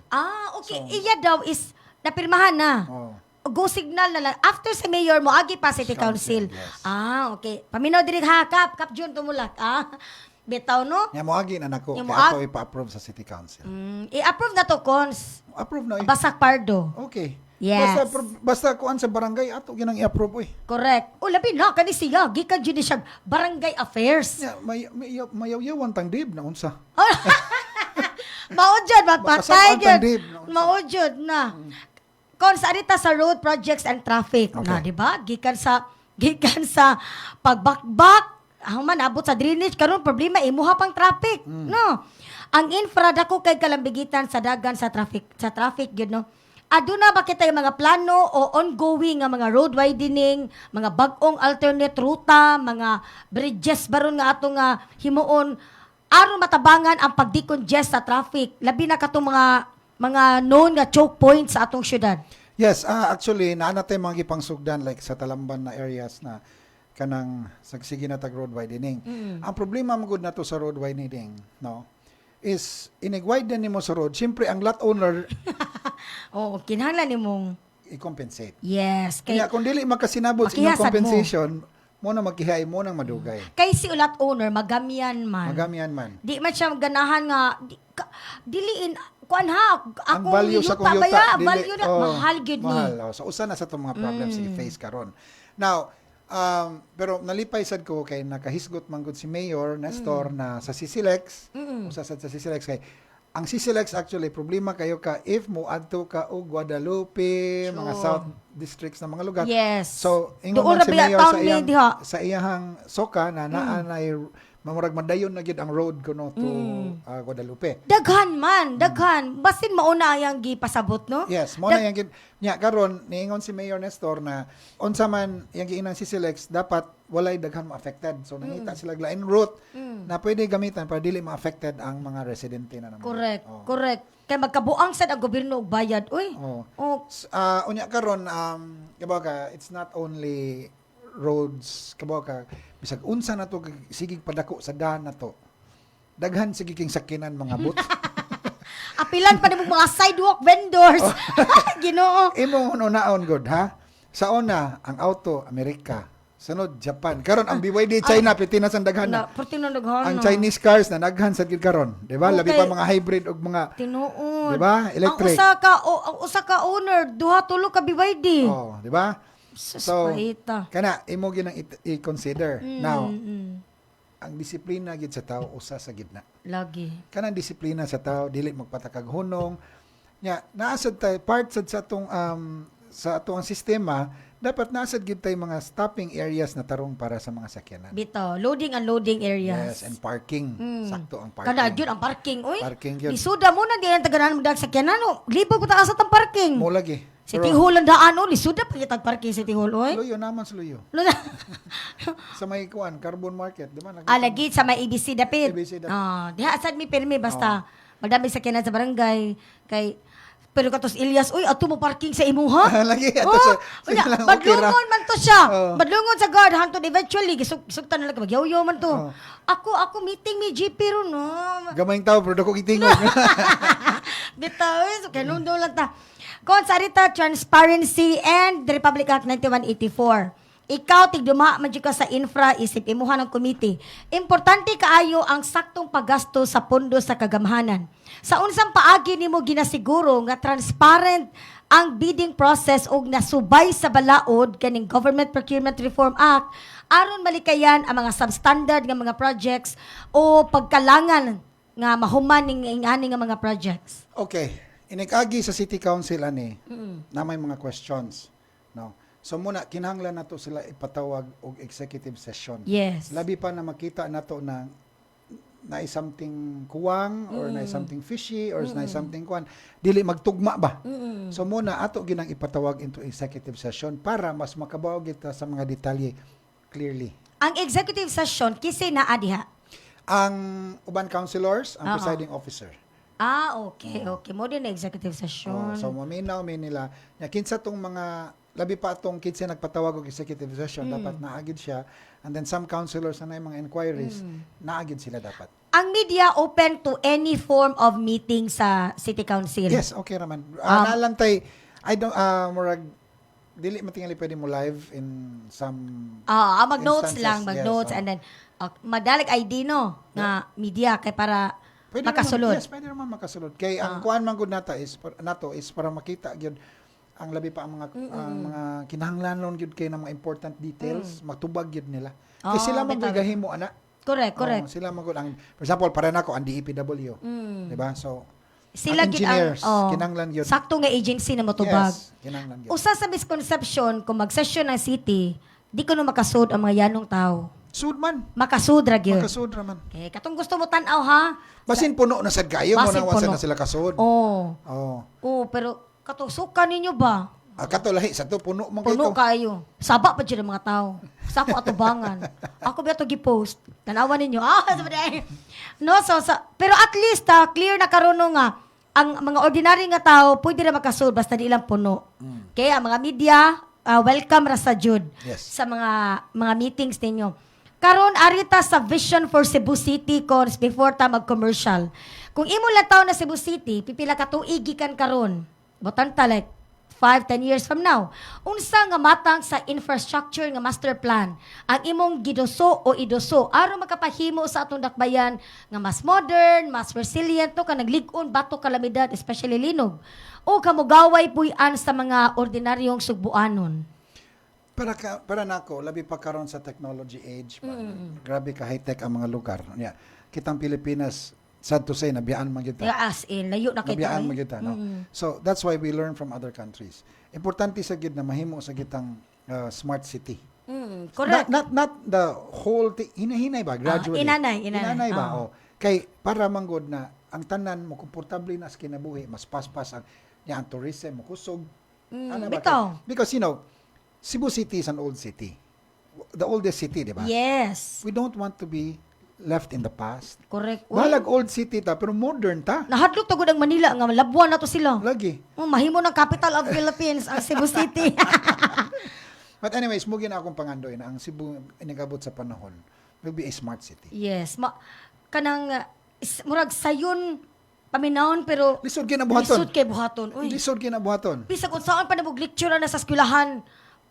okay. Iya daw is napirmahan na. Oh. Go signal na lang. After sa mayor mo, agi pa City Council. Yes. Okay. Paminaw diri ha, Kap June Tumulak. Bitaw, no? Nya mo agi na nako, Nya kay mo ato ipa-approve sa City Council. I-approve na to, Cons. Approve na. Basak Pardo. Okay. Yes. Basta kuan sa barangay ato ginang i-approve oy. Correct. Labi na, kani siya. Gikan dyan siya barangay affairs. Nya mayaw-yawan tang dib na unsa. Maudjod, mapatay Makasapan dyan. tandib. Maudjod na. Kung sa arita sa road projects and traffic, Okay. na, di ba? Gikan sa pagbakbak, man abot sa drainage karon problema imuha pang traffic, no? Ang infra dako kay kalambigitan sa dagan sa traffic gyud, no? Aduna ba kita yung mga plano o ongoing nga mga road widening, mga bag-ong alternate ruta, mga bridges baron nga ato nga himuon aron matabangan ang pagdecongest sa traffic, labi na katong mga known nga choke points sa atong syudad. Yes, actually naa tay mga gipangsugdan like sa Talamban na areas na kanang sagsige na tag road widening. Ang problema magud nato sa road widening, no? Is inigwiden nimo sa road, syempre ang lot owner Oo, kinahanglan nimong i-compensate. yes, kay Kaya kung dili makasinabot sa inyong Makihasad mo. compensation, mo na magkihay mo nang madugay. kay si ulat owner magamyan man. Magamian man. Di man siya ganahan nga diliin kuan ha Ang ako value sa yuta kuyuta, baya, dili- value na mahal gyud ni. mahal. So usa na sa itong mga problems i-face karon. Now, pero nalipay sad ko kay nakahisgot man gud si Mayor Nestor na sa CCLEX, usa sad sa CCLEX kay ang CCLEX actually problema kayo ka if mo adto ka og Guadalupe, mga South districts na mga lugar. Yes. So ingon Doon man si ra biya Mayor town sa ni iyang diha. sa iyang soka na naa na mamurag madayon na gyud ang road kuno to Guadalupe. Daghan man, daghan. Basin mauna ayang gipasabot, no? Yes, mo na yang gid nya karon niingon si Mayor Nestor na unsa man yang giinang si Silex dapat walay daghan ma-affected. So nangita sila lain route na pwede gamitan para dili ma-affected ang mga residente na naman. Correct, Oh. correct. Kaya magkabuang sad ang gobyerno og bayad. Uy. Oh. Oh, Unya karon kabaga it's not only roads kabaga bisag unsa na to sigig padako sa daan na to. Daghan sige king sakinan mga boots. apilan pa nimong mga sidewalk vendors. Ginoo. Imo unaon god ha. Sa una ang auto Amerika, sunod Japan. Karon ang BYD China Pilipinas ang daghan na. Perti na daghan. Ang Chinese cars na daghan sa gid karon, di ba? Labi Okay. pa mga hybrid og mga Tinuod. Di ba? Electric. Ang usa ka owner, duha tulo ka BYD. oh, di ba? So, kana imo ginang i-consider. Now, ang disiplina gid sa tao usa sa gidna. lagi. Kanang disiplina sa tao dili magpatakag hunong. Nya naasad tay part sad sa atong sa atong sistema, dapat naasad gid tay mga stopping areas na tarong para sa mga sakyanan. Bito, loading and loading areas. Yes, and parking. Sakto ang parking. Kada yun ang parking, oy. Parking yun. Lisuda mo na di ang taganan mo dag sakyanan, no. Libo ko taas at ang parking. Mo lagi. Si Tihol ang daan, oh. Lisuda pa kitag parking si Tihol, oy. Luyo naman sa luyo. Sa may kuan, Carbon Market, di ba? Lagi sa may ABC dapit. ABC dapit. Diha asad mi permi basta madami sakyanan sa barangay kay pero katos Ilyas, uy, ato mo parking sa imuha. Lagi, ato Oh, sa unya, lang, okay ra. badlungon man to siya. Oh. Badlungon sa guard, hantod eventually, gisugtan na lang, magyaw-yaw man to. Oh. Ako meeting mi GP ron, no. Gamayng tao, pero dako kitingog. Bitaw, so kanundo lang ta. Kon sa Rita, Transparency and the Republic Act 9184. Ikaw, tigduma, man ka sa infra, isip, imuha ng committee. Importante kaayo ang saktong paggasto sa pondo sa kagamhanan. Sa unsang paagi nimo ginasiguro nga transparent ang bidding process o nasubay sa balaod kaning Government Procurement Reform Act aron malikayan ang mga substandard nga mga projects o pagkalangan nga mahuman ning ingani nga mga projects. Okay. Inikagi sa City Council ani na may mga questions. No. So muna kinahanglan nato sila ipatawag og executive session. Yes. Labi pa na makita nato na something kuwang or na something fishy or na something kuan dili magtugma ba. So muna ato ginang ipatawag into executive session para mas makabaw kita sa mga detalye clearly. Ang executive session kisi naa diha. Ang uban councilors, ang presiding officer. Okay. Mo din na executive session. So maminaw nila nya kinsa tong mga labi pa atong kinsa nagpatawag og executive session dapat naagid siya, and then some councilors na mga inquiries naagid sila dapat. Ang media open to any form of meeting sa City Council. Yes, okay raman. Naalantay I don't murag dili matingali pwede mo live in some mag-notes instances, lang, mag-notes yes, and then madalag ID no nga media kay para pwede makasulod. Naman, yes, pwede naman makasulod. Kay ang kuan man gud nato is para makita gyud ang labi pa ang mga kinahanglanon gyud kay ng mga important details, matubag gyud nila. Kay sila man bitaw. gahimo ana. Correct. Sila man gud ang for example para nako ang DEPW. Di ba? So Sila ang gid engineers, ang kinahanglan yun. sakto nga agency na motubag. Yes, kinahanglan gyud. Usa sa misconception kung mag-session ng city, di ko no makasud ang mga yanong tao. Sud man. Makasud ra gyud. Makasud ra man. Okay, katong gusto mo tan-aw ha. Basin puno na sad kayo mo Basin na wasa puno. na sila kasud. Oh. Oh. Pero katusukan ninyo ba? Kato lahi sa to puno man Puno kayo. kayo. Saba pa dyan ang mga tao. Sa ako atubangan. Ako ba ito gipost? Tanawa ninyo. Sabi no, pero at least, clear na karuno nga, ang mga ordinary nga tao, pwede na makasud, basta di lang puno. Kaya, mga media, welcome ra sa Jud Yes. sa mga meetings ninyo. Karon arita sa Vision for Cebu City cons before ta mag-commercial. Kung imo lang taon na Cebu City, pipila ka tuig gikan karon. Botan ta like 5-10 years from now. Unsa nga matang sa infrastructure nga master plan ang imong gidoso o idoso aron makapahimo sa atong dakbayan nga mas modern, mas resilient to ka naglig-on bato kalamidad especially linog o kamugaway puy-an sa mga ordinaryong sugbuanon. Para nako labi pa karon sa technology age. Grabe ka high-tech ang mga lugar. Yeah. Kitang Pilipinas sad to say nabiyaan man gyud ta. As in layo na kita. Nabiyaan man gyud ta, no. So that's why we learn from other countries. Importante sa gid na mahimo sa gitang smart city. Correct. Not the whole thing. Hinahinay ba? Gradually. Inanay. ba? Ah. Oh. Kay para manggod na ang tanan mo komportable na sa kinabuhi, mas paspas ang ang tourism mo kusog. Ano ba? bitaw. Because Cebu City is an old city. The oldest city, di ba? Yes. We don't want to be left in the past. Correct. Uy, Balag old city ta, pero modern ta. nahadlok tagod ang Manila nga labuan na to sila. Lagi. Mahimo ng capital of Philippines ang Cebu City. But anyways, mugin na akong pangandoy na ang Cebu inigabot sa panahon will be a smart city. Yes, kanang murag sayon paminahon pero Lisod kinabuhaton. lisod kay buhaton. Uy. Lisod kinabuhaton. Bisa kung saan pa nabog lecture na sa eskwelahan.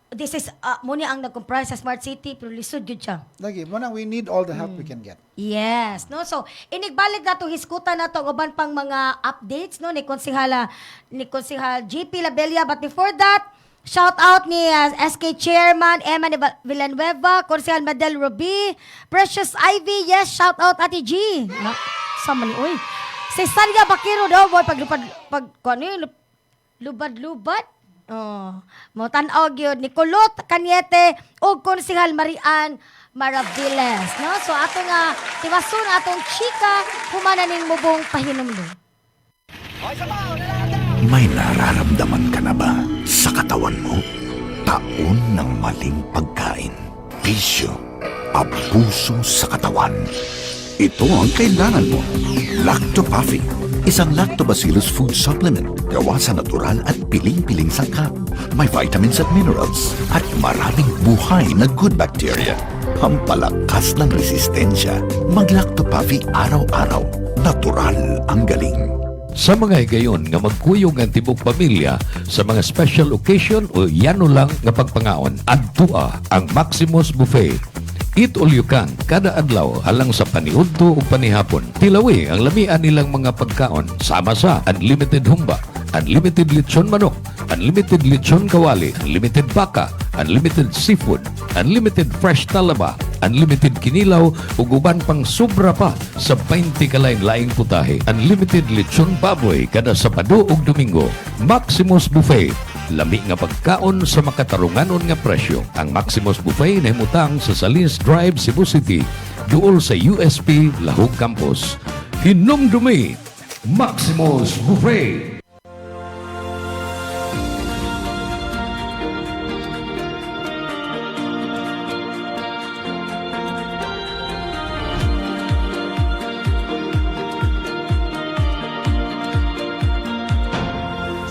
This is muna ang nag-comprise sa smart city pero lisod gyud siya. Lagi, mo we need all the help we can get. Yes, no. So, inigbalik na to hiskutan na to uban pang mga updates no ni Konsehal JP Labella, but before that, shout out ni SK Chairman Emma Villanueva, Konsehal Madel Ruby, Precious Ivy, yes, shout out Ate G. Sama ni oy. Si Saria Bakiro daw boy lubad-lubad. Oh, mo tan-aw gyud ni Kulot Cañete ug Konsehal Marian Maraviles, no? So ato nga tiwason atong chika humana ning mubong pahinumdum. May nararamdaman ka na ba sa katawan mo? Taon ng maling pagkain, bisyo, abuso sa katawan. Ito ang kailangan mo. Lactopaffi, isang lactobacillus food supplement gawa sa natural at piling-piling sangkap. May vitamins at minerals at maraming buhay na good bacteria. Pampalakas ng resistensya. Mag-Lactopaffi araw-araw. Natural ang galing. Sa mga higayon nga magkuyog ang tibok pamilya sa mga special occasion o yano lang nga pagpangaon, adtua ang Maximus Buffet. Eat all you can, kada adlaw halang sa paniudto o panihapon. Tilawi ang lamian nilang mga pagkaon sama sa unlimited humba, unlimited lechon manok, unlimited lechon kawali, unlimited baka, unlimited seafood, unlimited fresh talaba, unlimited kinilaw ug uban pang sobra pa sa 20 kalain-laing putahe. Unlimited lechon baboy kada Sabado ug Domingo. Maximus Buffet. Lami nga pagkaon sa makatarunganon nga presyo. Ang Maximus Buffet na himutang sa Salins Drive, Cebu City, duol sa USP Lahog Campus. Hinumdumi, Maximus Buffet.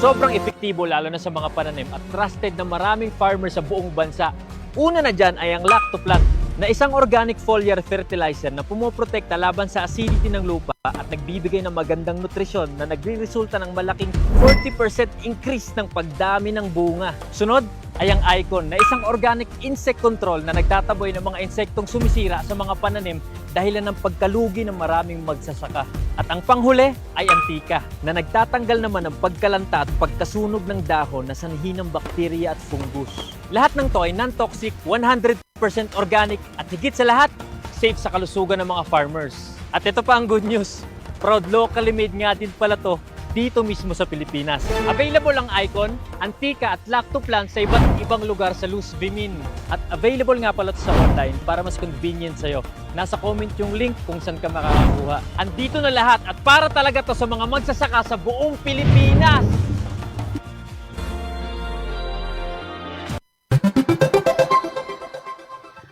Sobrang epektibo lalo na sa mga pananim at trusted na maraming farmers sa buong bansa. Una na dyan ay ang Lactoplant na isang organic foliar fertilizer na pumoprotekta laban sa acidity ng lupa at nagbibigay ng magandang nutrisyon na nagre-resulta ng malaking 40% increase ng pagdami ng bunga. Sunod ay ang Icon na isang organic insect control na nagtataboy ng mga insektong sumisira sa mga pananim dahilan ng pagkalugi ng maraming magsasaka. At ang panghuli ay Antika na nagtatanggal naman ng pagkalanta at pagkasunog ng dahon na sanhi ng bakterya at fungus. Lahat ng to ay non-toxic, 100% organic at higit sa lahat, safe sa kalusugan ng mga farmers. At ito pa ang good news, proud locally made nga din pala to dito mismo sa Pilipinas. Available ang Icon, Antika at Lactoplant sa iba't ibang lugar sa Luz Vimin. At available nga pala sa online para mas convenient sa'yo. Nasa comment yung link kung saan ka makakakuha. Andito na lahat at para talaga to sa mga magsasaka sa buong Pilipinas.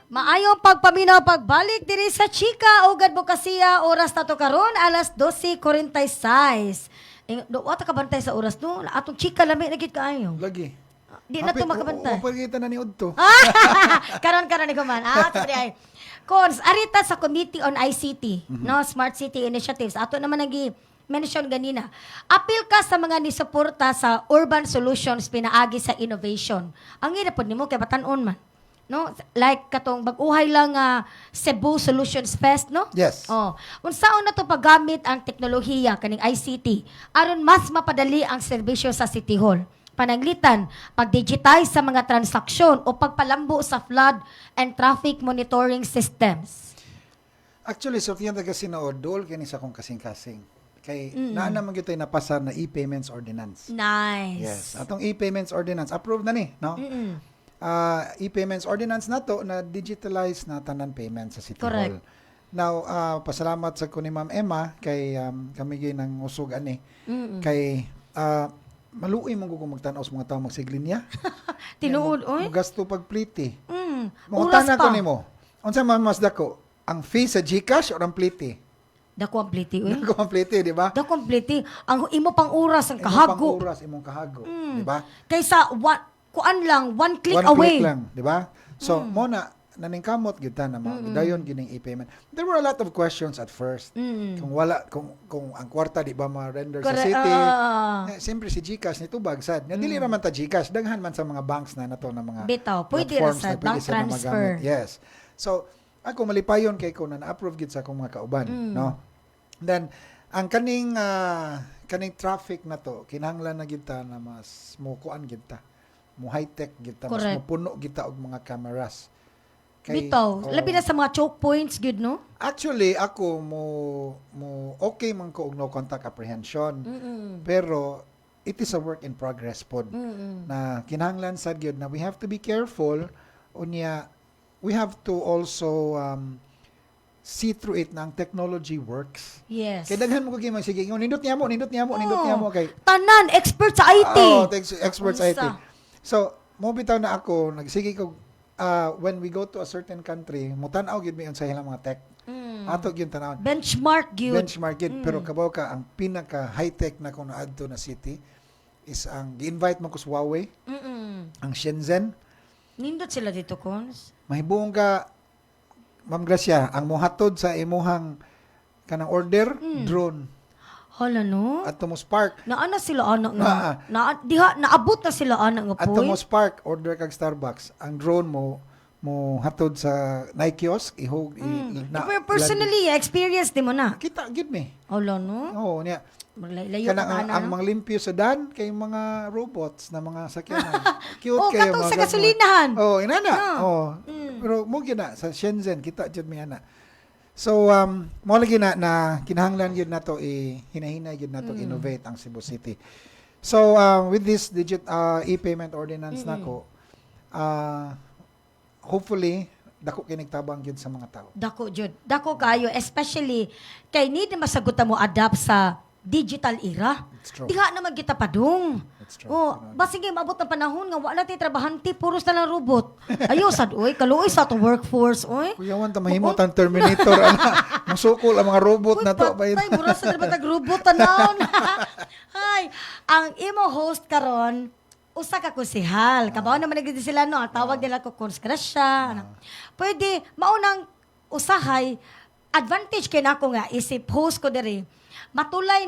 Maayong pagpaminaw pagbalik diri sa Chika o Advokasya, oras na to karon alas 12:46. Wa ta kabantay sa oras no. Atong Chika lami na gid kaayo. Lagi. Di na to makabantay. O kita na ni Udto. Karon ni kuman. Sorry ay. Cons arita sa Committee on ICT, no, Smart City Initiatives. Ato naman mention ganina. Apil ka sa mga nisuporta sa urban solutions pinaagi sa innovation. Ang ina pod nimo kay batan-on man. No, like katong bag-uhay lang Cebu Solutions Fest, no? Yes. Oh, unsaon na to paggamit ang teknolohiya kaning ICT aron mas mapadali ang serbisyo sa City Hall. Pananglitan, pag-digitize sa mga transaksyon o pagpalambo sa flood and traffic monitoring systems. Actually, so tiyan kasi na odol kini sa kong kasing-kasing. Kay naa naman gyud tay napasa na e-payments ordinance. Nice. Yes, atong e-payments ordinance approved na ni, no? e-payments ordinance nato na digitalize na tanan payment sa City Correct. Hall. Now, pasalamat sa ko ni Ma'am Emma kay kami ng usog ani. Kay maluoy man ko magtan-aw sa mga tawo magsiglin niya. Tinuod, oy. Gasto pagpliti. Oras Mungutanan ko pa. nimo. Unsa man mas dako? Ang fee sa GCash or ang pliti? Dako ang pliti, oy. Dako ang pliti, di ba? Dako ang pliti. Ang imo pang oras, ang Imong kahago. pang-oras, imong kahago, di ba? Kaysa, kuan lang, one click One away. click lang, di ba? So, mo na naningkamot gyud ta na dayon gining e-payment. There were a lot of questions at first. Kung wala kung ang kwarta di ba ma-render sa Correct. city. Siyempre si GCash nito bagsad. Nga dili naman ta GCash, daghan man sa mga banks na nato na mga Bitaw, pwede ra platforms sa na pwede bank sila transfer. magamit. Yes. So, ako malipayon kay ko na na-approve gid sa akong mga kauban, no? Then ang kaning traffic na to kinahanglan na gid ta na mas mo kuan gid ta. Mo high-tech gid ta, mas Correct. mo puno gid ta og mga cameras. Bitaw. Labi na sa mga choke points, good, no? Actually, ako mo okay man ko og no contact apprehension. Pero it is a work in progress pod. Na kinahanglan sad gyud na we have to be careful unya we have to also see through it na ang technology works. Yes. Kay daghan mo ko gyud sige, nindot niya mo kay Tanan, expert sa IT. experts Unsa? IT. So, mo bitaw na ako nagsige ko when we go to a certain country, mutan-aw gyud mi unsa ilang mga tech. Ato gyud tanawon. Benchmark, good. Benchmark yun. Pero kabaw ka, ang pinaka high-tech na kung naadto na city is ang gi-invite mo ko sa Huawei, ang Shenzhen. Nindot sila dito, Cons. Mahibuong ka, Ma'am Gracia, ang muhatod sa imuhang kanang order, drone. Hala, no? At mo spark. Naana sila anak nga. Naabot na sila anak nga At po. mo spark, order kag Starbucks. Ang drone mo hatod sa Nike kiosk, Pero personally, experience di mo na. kita, gid me. Hala, no? Oo, niya. Maglayo Kanang ka na, ang no? mga limpyo sa dan kay mga robots na mga sakyanan. Cute Oh, kayo katong mga sa ganun. gasolinahan. Oh, inana. No. Oh. Pero mo gina sa Shenzhen kita jud mi ana. So mo lagi na kinahanglan gyud nato hinahinay gyud nato innovate ang Cebu City. So with this e-payment ordinance nako hopefully dako kinigtabang gyud sa mga tao. Dako, Jud. Dako kayo, especially kay need na masagutan mo adapt sa digital era. It's true. Diha naman kita padung. It's true. Oh, basig maabot ng panahon nga wala tay trabahante puros na lang robot. Ayo sad oy, kaluoy sa to workforce oy. Kuya wan ta mahimot ang Terminator ana. Musukol ang mga robot na to. Patay, mura sa dapat robot tanawon. Hay, ang imo host karon usa ka kusihal. Kabaw naman nagdi sila no, ang tawag nila ko konsgrasya. Pwede maunang usahay advantage kay nako nga isip host ko diri. Matulay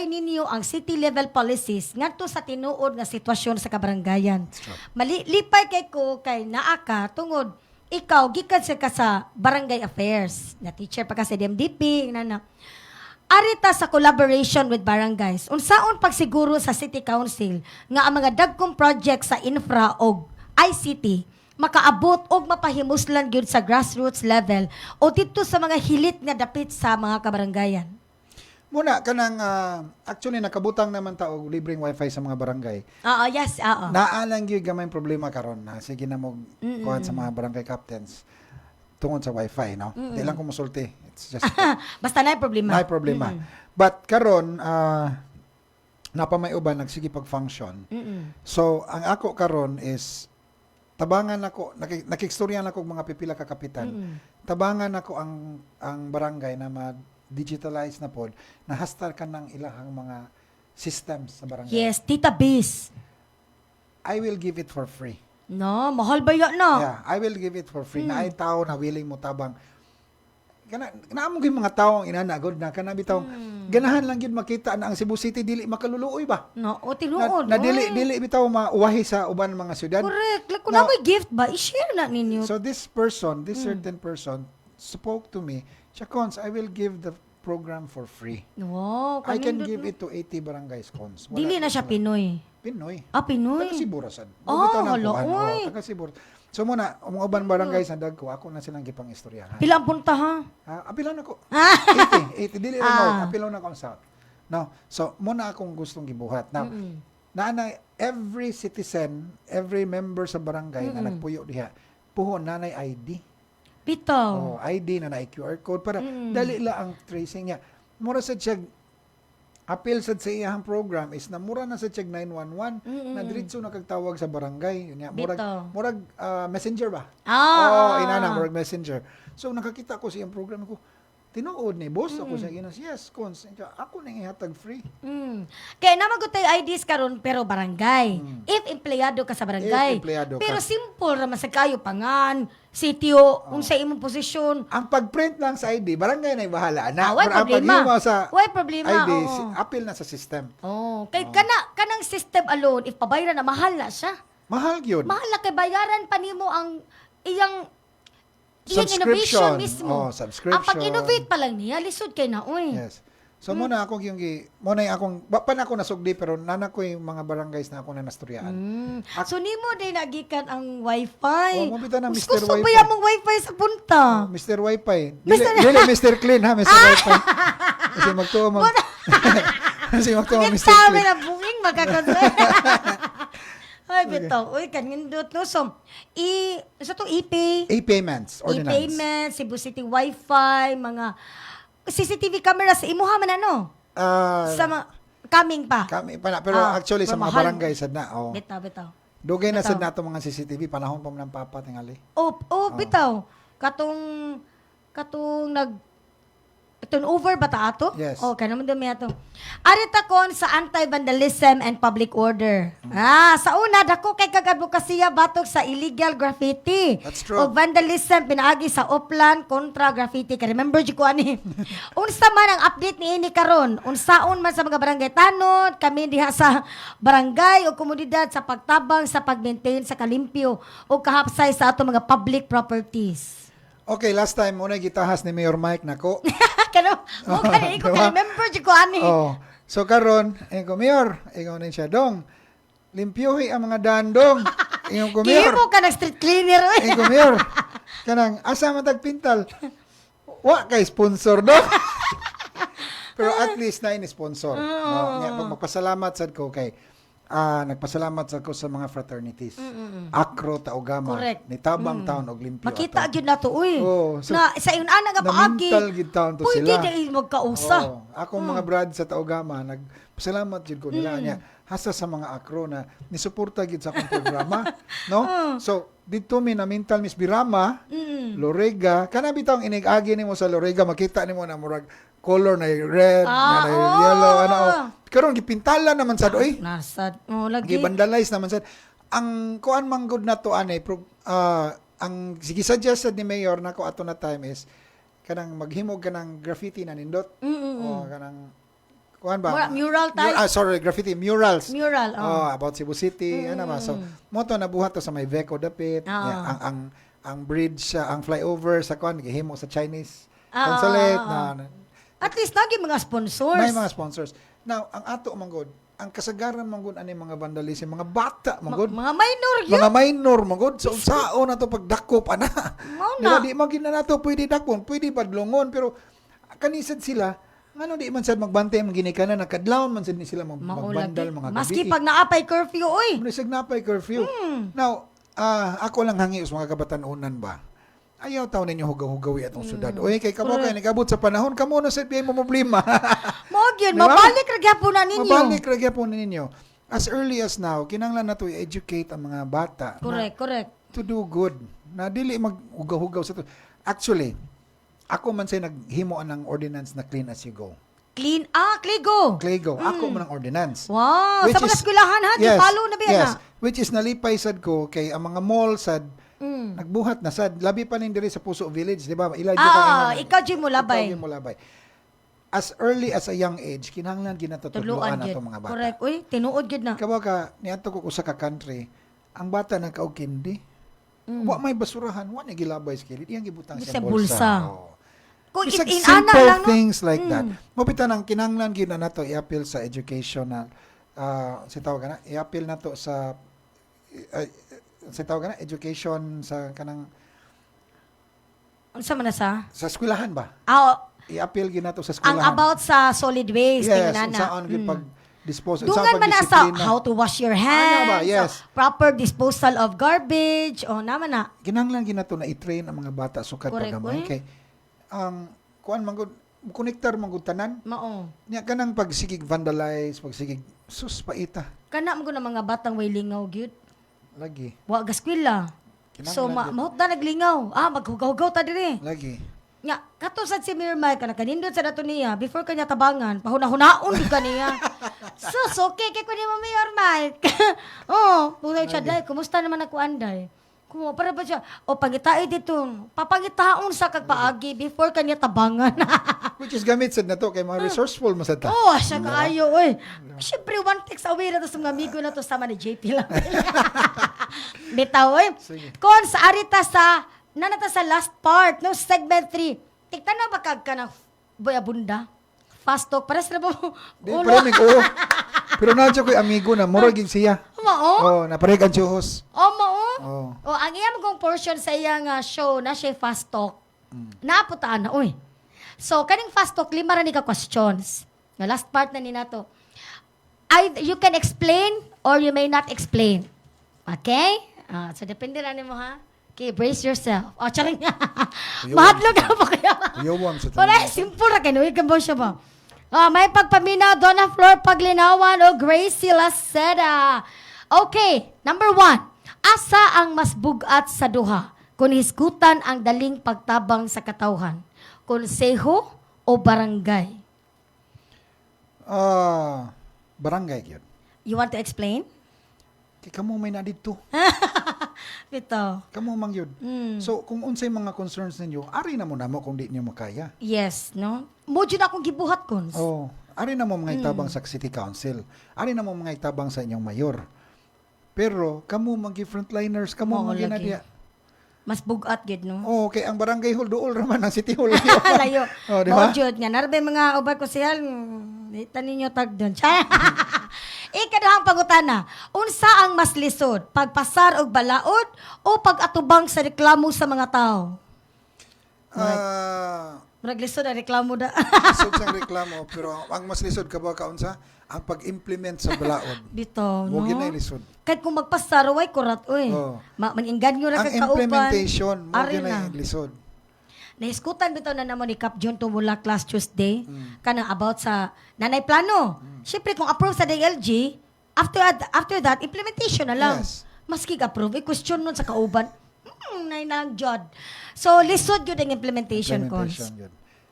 ninyo ang city level policies ngadto sa tinuod nga sitwasyon sa kabarangayan. Malipay kay ko kay naa ka tungod ikaw gikan ka sa barangay affairs. Na teacher pa ka sa DMDP nana. Arita sa collaboration with barangays. Unsaon pagsiguro sa City Council nga ang mga dagkong project sa infra og ICT makaabot og mapahimuslan gyud sa grassroots level o dito sa mga hilit nga dapit sa mga kabarangayan. Muna kanang actually nakabutang naman ta og libreng wifi sa mga barangay. Oo, yes, oo. Naalang gyud gamay problema karon na sige na mo kuhan sa mga barangay captains tungod sa wifi, no? Di lang ko musulti. It's just Basta na problema. may problema. But karon napamay uban nagsige pag-function. So ang ako karon is tabangan ako nakikstoryan ako og mga pipila ka kapitan. Tabangan ako ang barangay na mag-digitalize na pod na hastar ka ng ilahang mga systems sa barangay. Yes, database. I will give it for free. No, mahal ba yan no? Yeah, I will give it for free. Na ay tao na willing mo tabang. Naamo gyud mga tawo ang inanagod na kana bitaw. Ganahan lang gyud makita na ang Cebu City dili makaluluoy ba? No, o tinuod. Na dili oy. bitaw mauwahi sa uban mga syudad. Correct. Like, kung Now- na may gift ba, i-share na ninyo. So this certain person spoke to me, Chacons, I will give the program for free. Wow, I can kanindot give no. it to 80 barangays cons. Dili na siya Pinoy. Pinoy. Ah, Pinoy. Taga Siburasan. Oh, hala, oy. Taga Sibur. So muna, ang mga uban barangays na dagko, ako na silang gipang istoryahan. Pila ang punta ha? Apilaw na ko. Ah. 80 dili na no, apilaw na ko ang south. No. So muna akong gustong gibuhat. Now, nanay every citizen, every member sa barangay na nagpuyo diha, puho nanay ID. Bitaw. Oh, ID na QR code para dali la ang tracing niya. Mura sa check appeal sad sa iyang program is na mura na sa check 911 na diretso na kagtawag sa barangay. Yun nga, murag messenger ba? Inana murag messenger. So nakakita ko sa iyang program ko. Tinuod ni boss ako sa ginas. Yes, cons. Ako nang ihatag free. Kaya naman ko tayo IDs karon pero barangay. If empleyado ka sa barangay. If empleyado ka. Pero simple raman sa kayo pangan, sitio, kung sa imong posisyon. Ang pag-print lang sa ID, barangay na bahala na. Way Pero ang problema. paghimo sa Way problema. ID, Oo. appeal na sa system. Kay kanang system alone, if pabayaran na mahal na siya. Mahal yun. Mahal na kay bayaran pa nimo ang iyang Subscription. innovation mismo. Subscription. Ang pag-innovate pa lang niya, lisod kay na, uy. Yes. So muna akong muna akong pa ako nasugdi pero nana ko yung mga barangays na ako na nasturyaan. So nimo din nagikan ang wifi. Oh, mabita na Gusto Mr. ba Wifi. yung wifi sa punta? Mr. Wi-Fi. Dili Mr. Clean ha, Mr. Wi-Fi. Kasi magtuo mo. Kasi magtuo mo Mr. Sabi Clean. na buwing magkakasal. Ay, bitaw. Uy, kanindot no. So, e-pay. E-payments, ordinance. E-payment, Cebu City Wi-Fi, mga CCTV cameras, imuha man ano? Sa mga, coming pa. Kami pa na, pero actually sa mga mahal. barangay sad na. Oh. Bitaw. Dugay na sad Bitaw. na itong mga CCTV panahon pa man ng papa tingali. Bitaw. Katong turnover ba ta ato? Yes. Kaya naman dami ato. Arita kon sa anti-vandalism and public order. Sa una, dako kay kag-advokasya batok sa illegal graffiti. That's true. O vandalism, pinaagi sa Oplan kontra graffiti. Kaya remember di ko ani. Unsa man ang update ni ini karon? Unsaon man sa mga barangay tanod, kami diha sa barangay o komunidad sa pagtabang sa pag-maintain sa kalimpyo o kahapsay sa ato mga public properties. Okay, last time muna gitahas ni Mayor Mike nako. Mo kani ko kay member di ko ani. So karon, ko Mayor, ingon din siya dong. Limpyuhi ang mga dandong. Ingon ko Mayor. Gihimo ka ng street cleaner. Ingon ko Mayor. Kanang asa matag pintal. Wa kay sponsor do. Pero at least na ini sponsor. Nga magpasalamat sad ko kay nagpasalamat sad ko sa mga fraternities. Akro Taugama, Correct. ni Tabang Town og Limpyo. Makita gyud nato uy. So, Na sa iyon ana nga paagi. na-mental gid taon to Pwede sila. di magkausa. Akong mga brad sa Taugama, nagpasalamat jud ko nila niya hasa sa mga akro na nisuporta gid sa akong programa, no? So, dito mi na mental Miss Birama, Lorega, kana bitong inig-agi nimo sa Lorega, makita nimo na murag color na red, na yellow, karon gipintala naman sad oy. Nasad. Lagi. Gibandalize naman sad. Ang kuan manggod na to anay ang sige suggest ni Mayor nako ato na time is kanang maghimog kanang graffiti na nindot o kanang kuan ba Mural type. graffiti murals Mural. about Cebu City ano ba so moto nabuhat to sa may Veco dapit ang bridge ang flyover sa kuan gihimo sa Chinese consulate na At least nagi mga sponsors. may mga sponsors. Now ang ato manggod ang kasagaran manggod ani mga vandalism mga bata manggod Mga minor yun. mga minor manggod so sao na to pagdakop ana Mao diba na. di magin na nato pwede dakon pwede badlongon pero kanisad sila ngano di man sad magbantay man gini kana nakadlawon man sad ni sila magbandal mga gabi Maski pag naapay curfew oy. Muna signapay curfew now ako lang hangi sa mga kabatanunan ba ayaw taon ninyo hugaw-hugawi atong syudad. Oy, kay kamo kay nagabot sa panahon, kamo na sa mo problema. Mo gyud, Diba? mabalik ra gyapon na ninyo. Mabalik ra gyapon ninyo. As early as now, kinahanglan nato i-educate ang mga bata. Correct. To do good. Na dili maghugaw-hugaw sa to. Actually, ako man say naghimo ng ordinance na clean as you go. Kligo. Claygo. Ako man ang ordinance. Wow, Which sa mga is- eskwelahan ha, di follow na ba yes. na? Which is nalipay sad ko kay ang mga mall sad nagbuhat na sad. Labi pa nin diri sa Puso Village, di ba? Ikaw di mo labay. Ikaw di mo labay. As early as a young age, kinahanglan ginatutuluan Tuluan nato gyud. mga bata. Correct. Uy, tinuod gyud na. Kabaw ka, niadto ko sa ka-country, ang bata nagkaog kindi. Wa may basurahan, wa ni gilabay sa kilid. Iyang gibutang Sa sa bulsa. bulsa. Oh. Kung Bisag in ana simple lang no. things like that. Mabitan ang kinahanglan gyud na nato i-appeal sa educational si tawag na i-appeal nato sa education sa kanang Unsa man na sa? eskwelahan ba? Ah, I-appeal gyud nato sa ang eskwelahan. about sa solid waste yes, tingnan na. saan gyud pag Disposal. Dungan man na sa pagdisiplina. how to wash your hands, Ano ba? Yes. proper disposal of garbage, o naman na. Kinahanglan ginato na i-train ang mga bata sukad Correct, pagamay oy. kay ang kuan manggod konektar manggod tanan. Mao. Nya kanang pagsigig vandalize, pagsigig sus paita Kana mo na mga batang way lingaw gyud. lagi. Wa gaskwela. So Kinahanglan gyud. mahot na naglingaw. Maghugaw-hugaw ta diri. Lagi. Nya, katulad si Mirmay kana kanindot sa dato niya before kanya tabangan, pahuna-hunaon di kaniya. Sus, okay kay kunya mo Mayor Mike. Oh, pulay siya dai, kumusta naman ako anday? Kumo para ba siya? O pangitaay dito. Papangitaon sa kagpaagi before kanya tabangan. Which is gamit sad na to kay mga resourceful masata. Oh, siya kaayo oy. Siyempre one text away na to sa mga amigo na to sama ni JP lang. Bitaw oy. Kon sa arita sa nanata sa last part no segment 3. Tikta na ba kag ka ng boyabunda? Fast talk para sa mo. Di pa rin oo. Pero nadyo ko'y amigo na mura gid siya. Mao? Oh, naparegan tsuhos. Oh, mao? Oh. O, ang iyang kong portion sa iyang show na siya fast talk. Naputaan na, uy. So, kaning fast talk, 5 ra ni ka questions. The last part na ni nato. You can explain or you may not explain. Okay? So, depende na mo ha. Okay, brace yourself. O, charing nga. Mahadlog na ba kaya? Uyawam sa Wala, simple ra kayo. Ikan ba siya ba? May pagpaminaw, Donna Flor Paglinawan o Gracie Laceda. Okay, number 1. Asa ang mas bugat sa duha? Kung hisgutan ang daling pagtabang sa katawhan? Konseho o barangay? Barangay gyud. You want to explain? Kay kamo may na dito. Ito. Kamo mang yun. So, kung unsay mga concerns ninyo, ari na mo namo kung di niyo makaya. Yes, no? Mo dyan akong gibuhat, Kons. Oh, ari na mo mga itabang sa City Council. Ari na mo mga itabang sa inyong mayor. Pero, kamo mga frontliners, kamo Oo, mga lagi. ginadya. Mas bugat, gid, no? Oh, kay ang barangay hall dool raman ang City Hall. Layo. Oh, di ba? Mao jud nga narbe mga ubay ko siyal. Dita ninyo tag doon. Ikaduhang pangutana. Unsa ang mas lisod? Pagpasar og balaod o pag-atubang sa reklamo sa mga tao? Murag lisod ang reklamo da. Lisod sang reklamo, pero ang mas lisod ka ba kaunsa? Ang pag-implement sa balaod. Bitaw, no? Mo ginay lisod. Kahit kung magpasar, way kurat, oy. Oh. Maninggan nyo na Ang kagkauban. implementation mo Ari ginay na. lisod. Naiskutan bitaw na naman ni Cap John tumula last Tuesday kanang about sa nanay plano. Siyempre kung approve sa DLG, after that implementation na lang. Yes. Maski approve, i-question nun sa kauban. Nay nang jud. So lisod yun ang implementation cons. Implementation yun.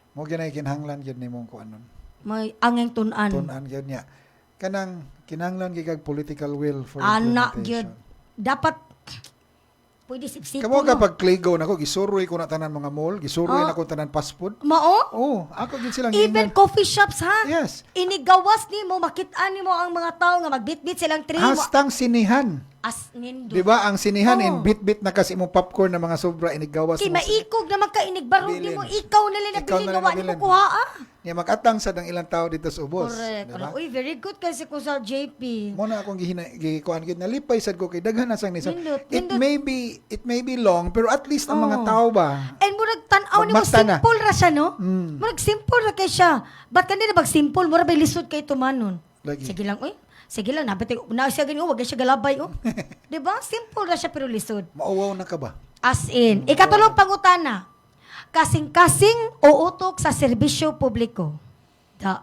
Mo ginay kinahanglan yun ni mong kuanon. May angeng tunan. Tunan yun niya. Kanang kinahanglan gigag political will for Anak implementation. yun. Dapat pwede sipsipon. Kamo kapag Claygo nako gisuroy ko na tanan mga mall, gisuroy na ko tanan fast food. Mao? Oh, ako gid silang Even coffee shops, ha? Yes. Inigawas ni mo, makita ni mo ang mga tao nga magbitbit silang tray mo. Hastang sinihan. As nindo. Di ba ang sinihan Oo. in bit-bit na kasi imong popcorn na mga sobra inigawas Kay mo. maikog naman ka inigbarog Bilin. ni mo, ikaw nila Ikaw nabili na nga wa ni nabilin. mo kuha, ah. Niya mag-atang sa dang ilang tao dito sa ubos. Correct. Di ba? Uy, very good kasi ko sa JP. Mo na akong gikuan gid nalipay sad ko kay daghan na sang nisa. Nindot, It nindot. may be long pero at least ang mga Oo. tao ba And murag tanaw ni mo, Magmata na. simple ra siya, no? Mm. Murag simple ra kay siya. Ba't kanina bag simple, murag bay lisod kay tumanon. Lagi. Sige lang, uy. Sige lang, nabati na siya ganyan, wag na siya galabay, oh. 'Di ba? Simple ra siya pero lisod. mauwaw na ka ba? As in, ikatulong pangutana, kasing-kasing o utok sa serbisyo publiko.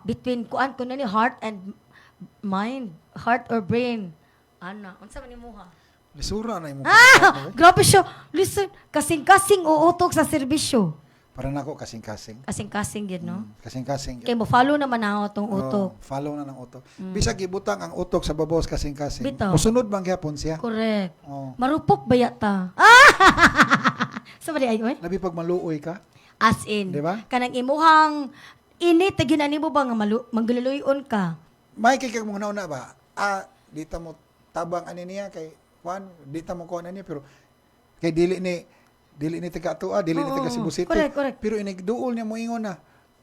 Between kuan kuno ni heart and mind, heart or brain. Ana, unsa man nimuha? Lisura na imong Grabe siya. Listen, kasing-kasing o utok sa serbisyo. para nako kasing-kasing. Kasing-kasing gid, no? Kasing-kasing. Kay mo follow naman ako tong utok. Follow na ng utok. Bisag gibutang ang utok sa babaws kasing-kasing. Bitaw. Musunod bang gyapon siya? Correct. Oh. Marupok ba yata? Sa bali ay, oy? Labi pag maluoy ka. As in, Di ba? kanang imuhang init, taginan mo ba nga manggululuyon ka? May kay kag mga nauna ba? Dita mo tabang ani niya kay Juan, dita mo kuan ani pero kay dili ni taga Atua, dili ni Oo, taga Cebu City. correct. Pero inigduol niya mo ingon na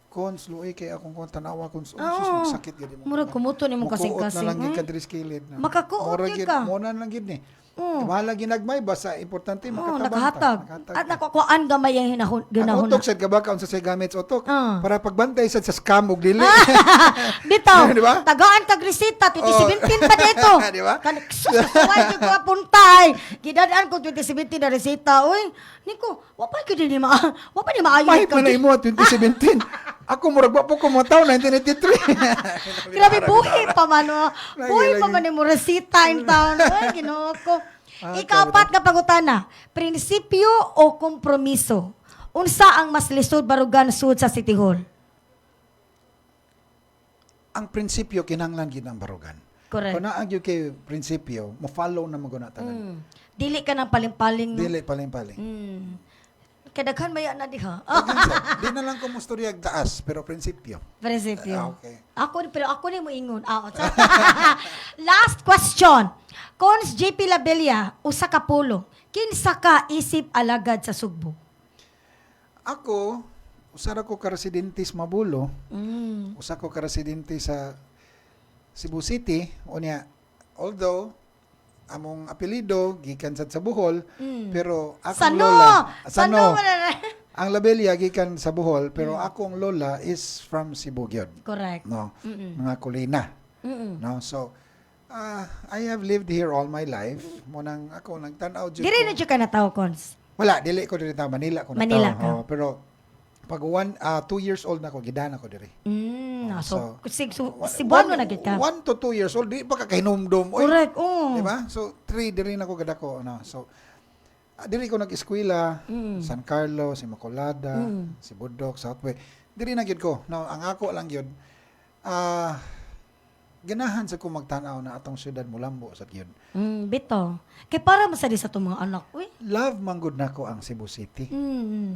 Cons, luoy kay akong kon tanawa Cons. Oo. Sakit gid mo. Murag kumuto ni mo Mukuot kasing-kasing. na lang gid eh. ka diri sa kilid. Makakuot Mura yun ka. Mo na lang gid ni. Wala ginagmay basta importante makatabang nakahatag. At nakukuhaan gamay ang Ang ginahon. utok sad kabaka unsa say gamit sa utok Ah. para pagbantay sad sa scam ug dili. Bitaw, Di ba? tagaan kag resita 2017 pa dito. Di ba? Susuway ko puntay. Gidadaan ko 2017 na resita. Uy, niko, wa pa ni maayo. Mahit man na imo 2017. Ako murag wa po ko mo taon 1983. Grabe, buhi pa man, oh. Buhi pa Lagi. man mo resita in town. Ay, ginoo ko. Ikapat nga pangutana, prinsipyo o kompromiso? Unsa ang mas lisod barugan sud sa City Hall? Ang prinsipyo kinahanglan gid ang barugan. Correct. Kung naa gyud kay prinsipyo, mo-follow na mo guna tanan. Dili ka ng paling-paling. No? Dili paling-paling. Kadaghan maya na diha. Di na lang ko mustorya taas, pero prinsipyo. Prinsipyo. Okay. Ako ni mo ingon. Last question. Cons JP Labella, usa ka pulo. Kinsa ka isip alagad sa Sugbo? Ako, usara ko ka residente sa Mabulo. Usa ko ka residente sa Cebu City. Unya, although among apelido gikan sa Bohol, pero akong Sano? lola, Sano? Wala na. ang Labella gikan sa Bohol, pero akong lola is from Cebu gyud. Correct. No, mga Kulina. No, so I have lived here all my life. Munang ako nagtan-aw jud. Diri na dyan ka nataw, Cons. Wala, dili ko diri ta Manila ko Manila nataw. ka. Oh, pero pag 2 years old na ako gidana ko diri. So, Cebuano na gid ka. 1 to 2 years old, di pa ka kahinumdum. Oy, Correct. Oh. di ba? So 3 diri na ko gadako ano. So diri ko nag-eskwela, San Carlos, Immaculada, si Budok, Southway. Diri na gyud ko. No, ang ako lang gyud ganahan sa ko magtan-aw na atong syudad Mulambo sa gyud. Bito. Kay para masali sa itong mga anak. Uy. Love manggod nako ang Cebu City.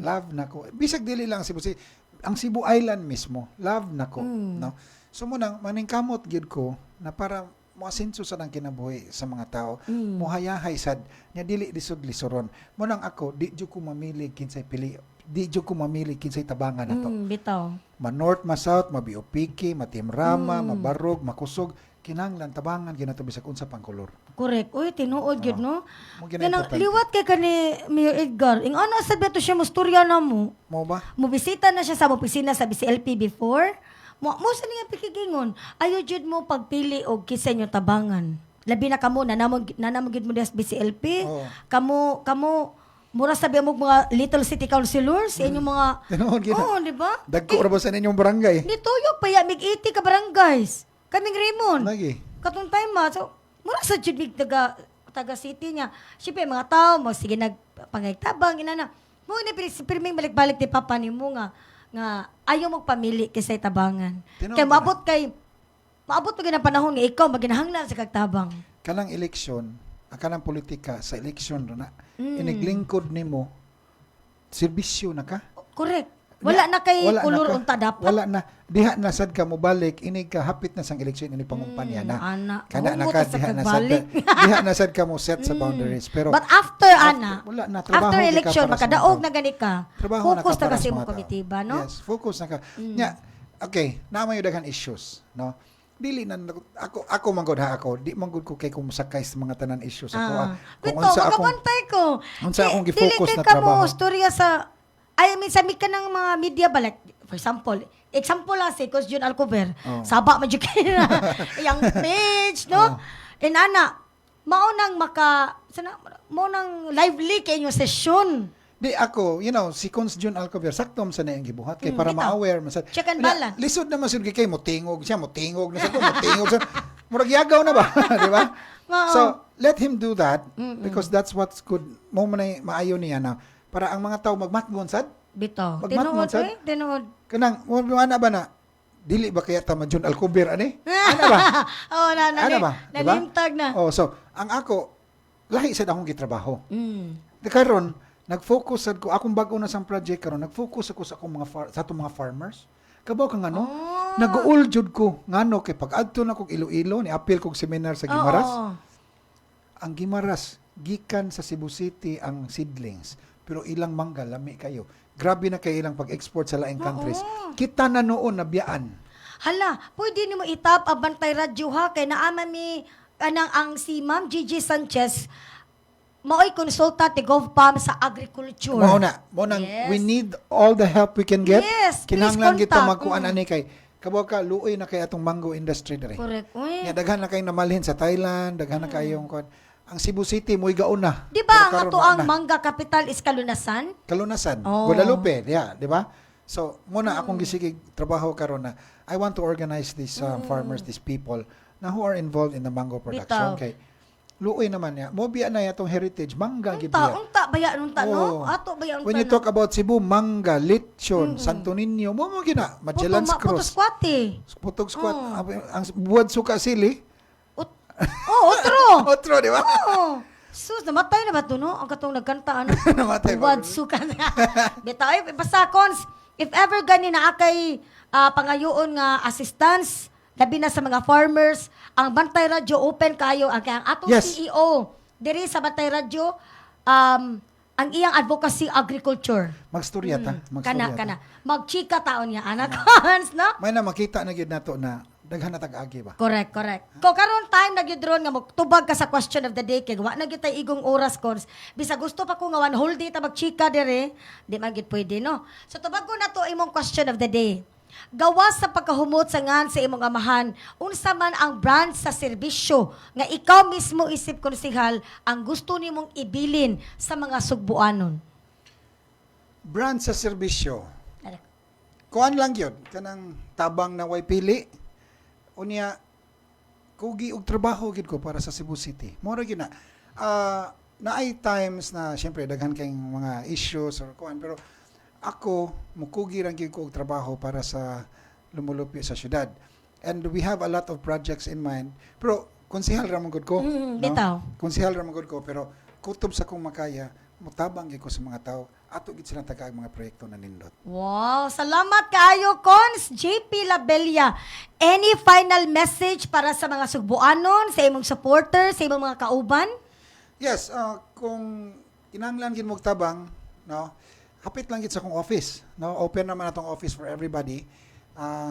Love nako. Bisag dili lang ang Cebu City, ang Cebu Island mismo. Love nako, no. So mo nang maningkamot gyud ko na para moasenso sa nang kinabuhi sa mga tao. Mohayahay sad nya dili lisod lisoron. Mo nang ako di jud ko mamili kinsay pili. Di jud ko mamili kinsay tabangan nato. Bitaw. Ma-north, ma-south, ma-BOPK, ma-Timrama, ma-Barog, makusog, kinahanglan tabangan ginato bisag unsa pang kolor. Correct. Uy, tinuod yun, no? Mo gina Ganang, importante. liwat kay ka ni Mayor Edgar. Ing ano, sabi to siya, musturya na mo. Mo ba? Mubisita na siya sa opisina sa BCLP before. Mo sa niya pikigingon. Ayaw jud mo pagpili og kisa nyo tabangan. Labi na kamo, nanamagid mo des BCLP. Oo. Kamo, mura sabi mo mga little city councilors, inyong mga... Tinuod gina. Oo, di ba? Dagko ra ba sa ninyong barangay? Nituyok pa ya, mig 80 ka barangays. Kaming Raymond. Lagi. Katong time ma. So, mura sa jud mig taga city niya. Siyempre, mga tao, sige nagpangaytabang, inana. Mo ni pirming balik-balik ti papa ni mo nga ayaw magpamili kaysa tabangan. Tinuod Kaya na. maabot pa ng panahon nga ikaw maginahanglan sa kagtabang. Kanang eleksyon, kanang politika sa eleksyon ro na. Iniglingkod nimo serbisyo na ka. Correct. Wala na kay Wala na kulor ka. unta dapat. Wala na. Diha na sad ka mo balik, inig ka hapit na sang eleksyon ini pangumpanya na. Ana. Kana na Huwag ka mo ta sa diha na sad kagbalik. diha na sad ka mo set sa boundaries. Pero But after, ana, wala na, trabaho after di ka election, para sa makadaog mga na gani ka, trabaho na focus ka na para kasi sa mo mga tao. komitiba, no? Yes, focus na ka. Nya, okay, naman yung daghan issues, no? Dili na ako manggod ha ako, di manggod ko kay kumusakay sa mga tanan issues ako. Bito, magabantay ko. unsa akong Dili gi-focus kay na ka trabaho. mo storya sa, I mean, sa ka ng mga media ba, like, for example lang si Coach Jun Alcover, saba mo na, yung page, no? And ana, maunang maunang lively kay yung session. Di ako, si Cons Jun Alcover, saktom sa na yung gibuhat kay para bitaw. ma-aware man sa. Check and Wala, balance. Lisod naman sud kay motingog siya, motingog na sa ko, motingog sa. Murag yagaw na ba, di ba? Oo. So, let him do that because that's what's good. Mo man ay maayo niya na para ang mga tao magmatngon sad. Bito. Magmatngon Tinuod, sad. tinuod. Kanang mo ana ba na dili ba kaya ta Jun Alcover ani? Ana ba? Oo, Ano ba? Diba? nalimtag na. Oh, so ang ako lahi sad akong gitrabaho. Di karon nag-focus sad ko akong bag-o na sang project karon, nag-focus ako sa akong sa atong mga farmers. Kabaw ka ngano? Nag-uul jud ko ngano kay pag-adto na kog Iloilo ni apil kog seminar sa Guimaras. Oo. Ang Guimaras gikan sa Cebu City ang seedlings pero ilang mangga lami kayo. Grabe na kay ilang pag-export sa laing countries. Kita na noon na biyaan. Hala, pwede ni mo itap abantay radyo ha kay naama mi anang ang si Ma'am Gigi Sanchez mao'y consultant ni GovPam sa agriculture. Mao na, Yes. we need all the help we can get. Yes, please Kinahanglan kita contact. magkuan ani kay kabaw ka luoy na kay atong mango industry diri. Correct. Uy. Ya daghan na kay namalhin sa Thailand, daghan na kayong kuan. Ang Cebu City mo'y gaon na. Di ba ang Pero karon ato wala ang na. mangga capital is Kalunasan? Kalunasan, Oh. Guadalupe, di ba? So, muna akong gisigig trabaho karon na I want to organize these farmers, these people na who are involved in the mango production. Bitaw. Kay luoy naman niya. Mo biya na yatong heritage mangga gid Unta, niya. unta baya unta no? Oo. Ato baya unta. When you talk about Cebu, mangga, lechon, Santo Niño, mo gina, Magellan's Putos Cross, kwate. Putog Squat, ang buwad suka sili. Otro. Otro, di ba? Oo. Sus, namatay na ba ito, no? Ang katong nagkanta, ano? Namatay ba? Buwad suka na. Bitaw, ay, basta, Cons, if ever gani na akay pangayoon nga assistance, labi na sa mga farmers, ang Bantay Radio open kayo, ang atong Yes. CEO, diri sa Bantay Radio, ang iyang advocacy agriculture. Magstorya ta, magstorya ta. Kana. Magchika taon niya, anak, Cons, no? May na makita na gid nato na daghan na tag-agi ba. Correct. Ko karon time na gyud ron nga magtubag ka sa question of the day kay wa na gyud tay igong oras Cons. Bisa gusto pa ko nga one whole day ta magchika dire, di man gyud pwede no. So tubag ko na to imong question of the day. Gawas sa pagkahumot sa ngan sa imong amahan, unsa man ang brand sa serbisyo nga ikaw mismo isip konsehal ang gusto nimong ibilin sa mga sugbuanon. Brand sa serbisyo. Kuan lang yun, kanang tabang na way pili. Unya, kugi og trabaho gid ko para sa Cebu City. Mora gid na. Naay times na syempre daghan kayong mga issues or kuan, pero ako mukugi ra gid ko og trabaho para sa lumulupyo sa syudad. And we have a lot of projects in mind. Pero konsehal ra man gud ko, bitaw. Konsehal ra man gud ko, pero kutob sa kong makaya, mutabang gid ko sa mga tao. Ato gid sila tagag mga proyekto na nindot. Wow, salamat kaayo Cons JP Labella. Any final message para sa mga sugbuanon, sa imong supporters, sa imong mga kauban? Yes, kung kinahanglan gid mo og tabang, no, hapit lang gid sa akong office, no. Open naman atong office for everybody.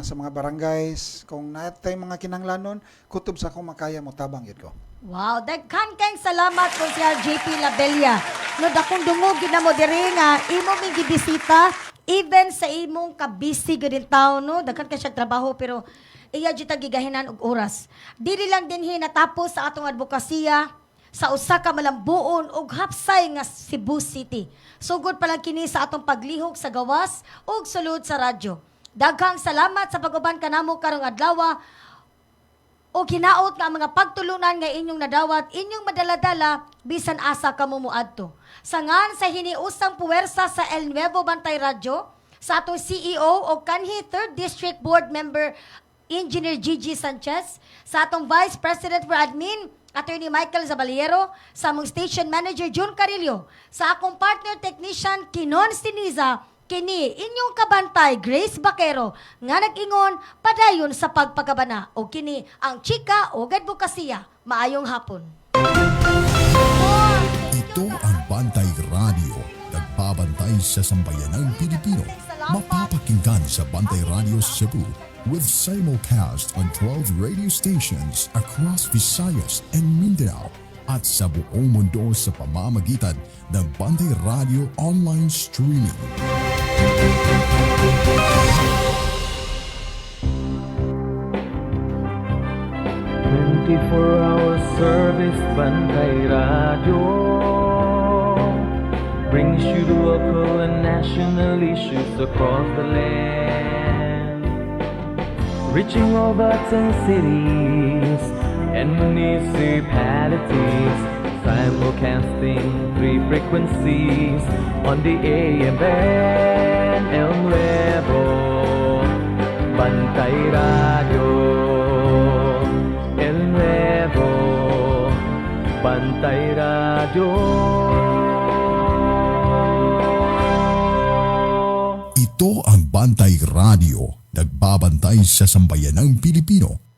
Sa mga barangays, kung natay mga kinahanglanon, kutob sa akong makaya mo tabang gid ko. Wow, daghan kayong salamat po siya JP Labella. No, dakong dungog gid na mo diri nga imo mi gibisita even sa imong kabisi gid tawo no, daghan kay siya trabaho pero iya jud ta gigahinan og oras. Dili lang dinhi natapos sa atong advokasya sa usa ka malambuon ug hapsay nga Cebu City. Sugod pa lang kini sa atong paglihok sa gawas ug sulod sa radyo. Daghang salamat sa pag-uban kanamo karong adlaw. O kinaot nga ang mga pagtulunan nga inyong nadawat, inyong madaladala, bisan asa kamo muadto. Sangan sa hiniusang puwersa sa El Nuevo Bantay Radio, sa atong CEO o kanhi 3rd District Board Member, Engineer Gigi Sanchez, sa atong Vice President for Admin, Attorney Michael Zabaliero, sa among Station Manager June Carillo, sa akong partner technician Kinon Siniza, kini inyong kabantay Grace Bakero nga nag-ingon padayon sa pagpagabana o kini ang chika o advokasya. Maayong hapon. Ito ang Bantay Radio, nagbabantay sa sambayanang Pilipino. Mapapakinggan sa Bantay Radio Cebu with simulcast on 12 radio stations across Visayas and Mindanao at sa buong mundo sa pamamagitan ng Bantay Radio online streaming. 24-hour service Bantay Radio brings you the local and national issues across the land, reaching all the 10 cities and municipalities, simulcasting 3 frequencies on the AM band. El Nuevo Bantay Radio, El Nuevo Bantay Radio. Ito ang Bantay Radio, nagbabantay sa sambayanang Pilipino.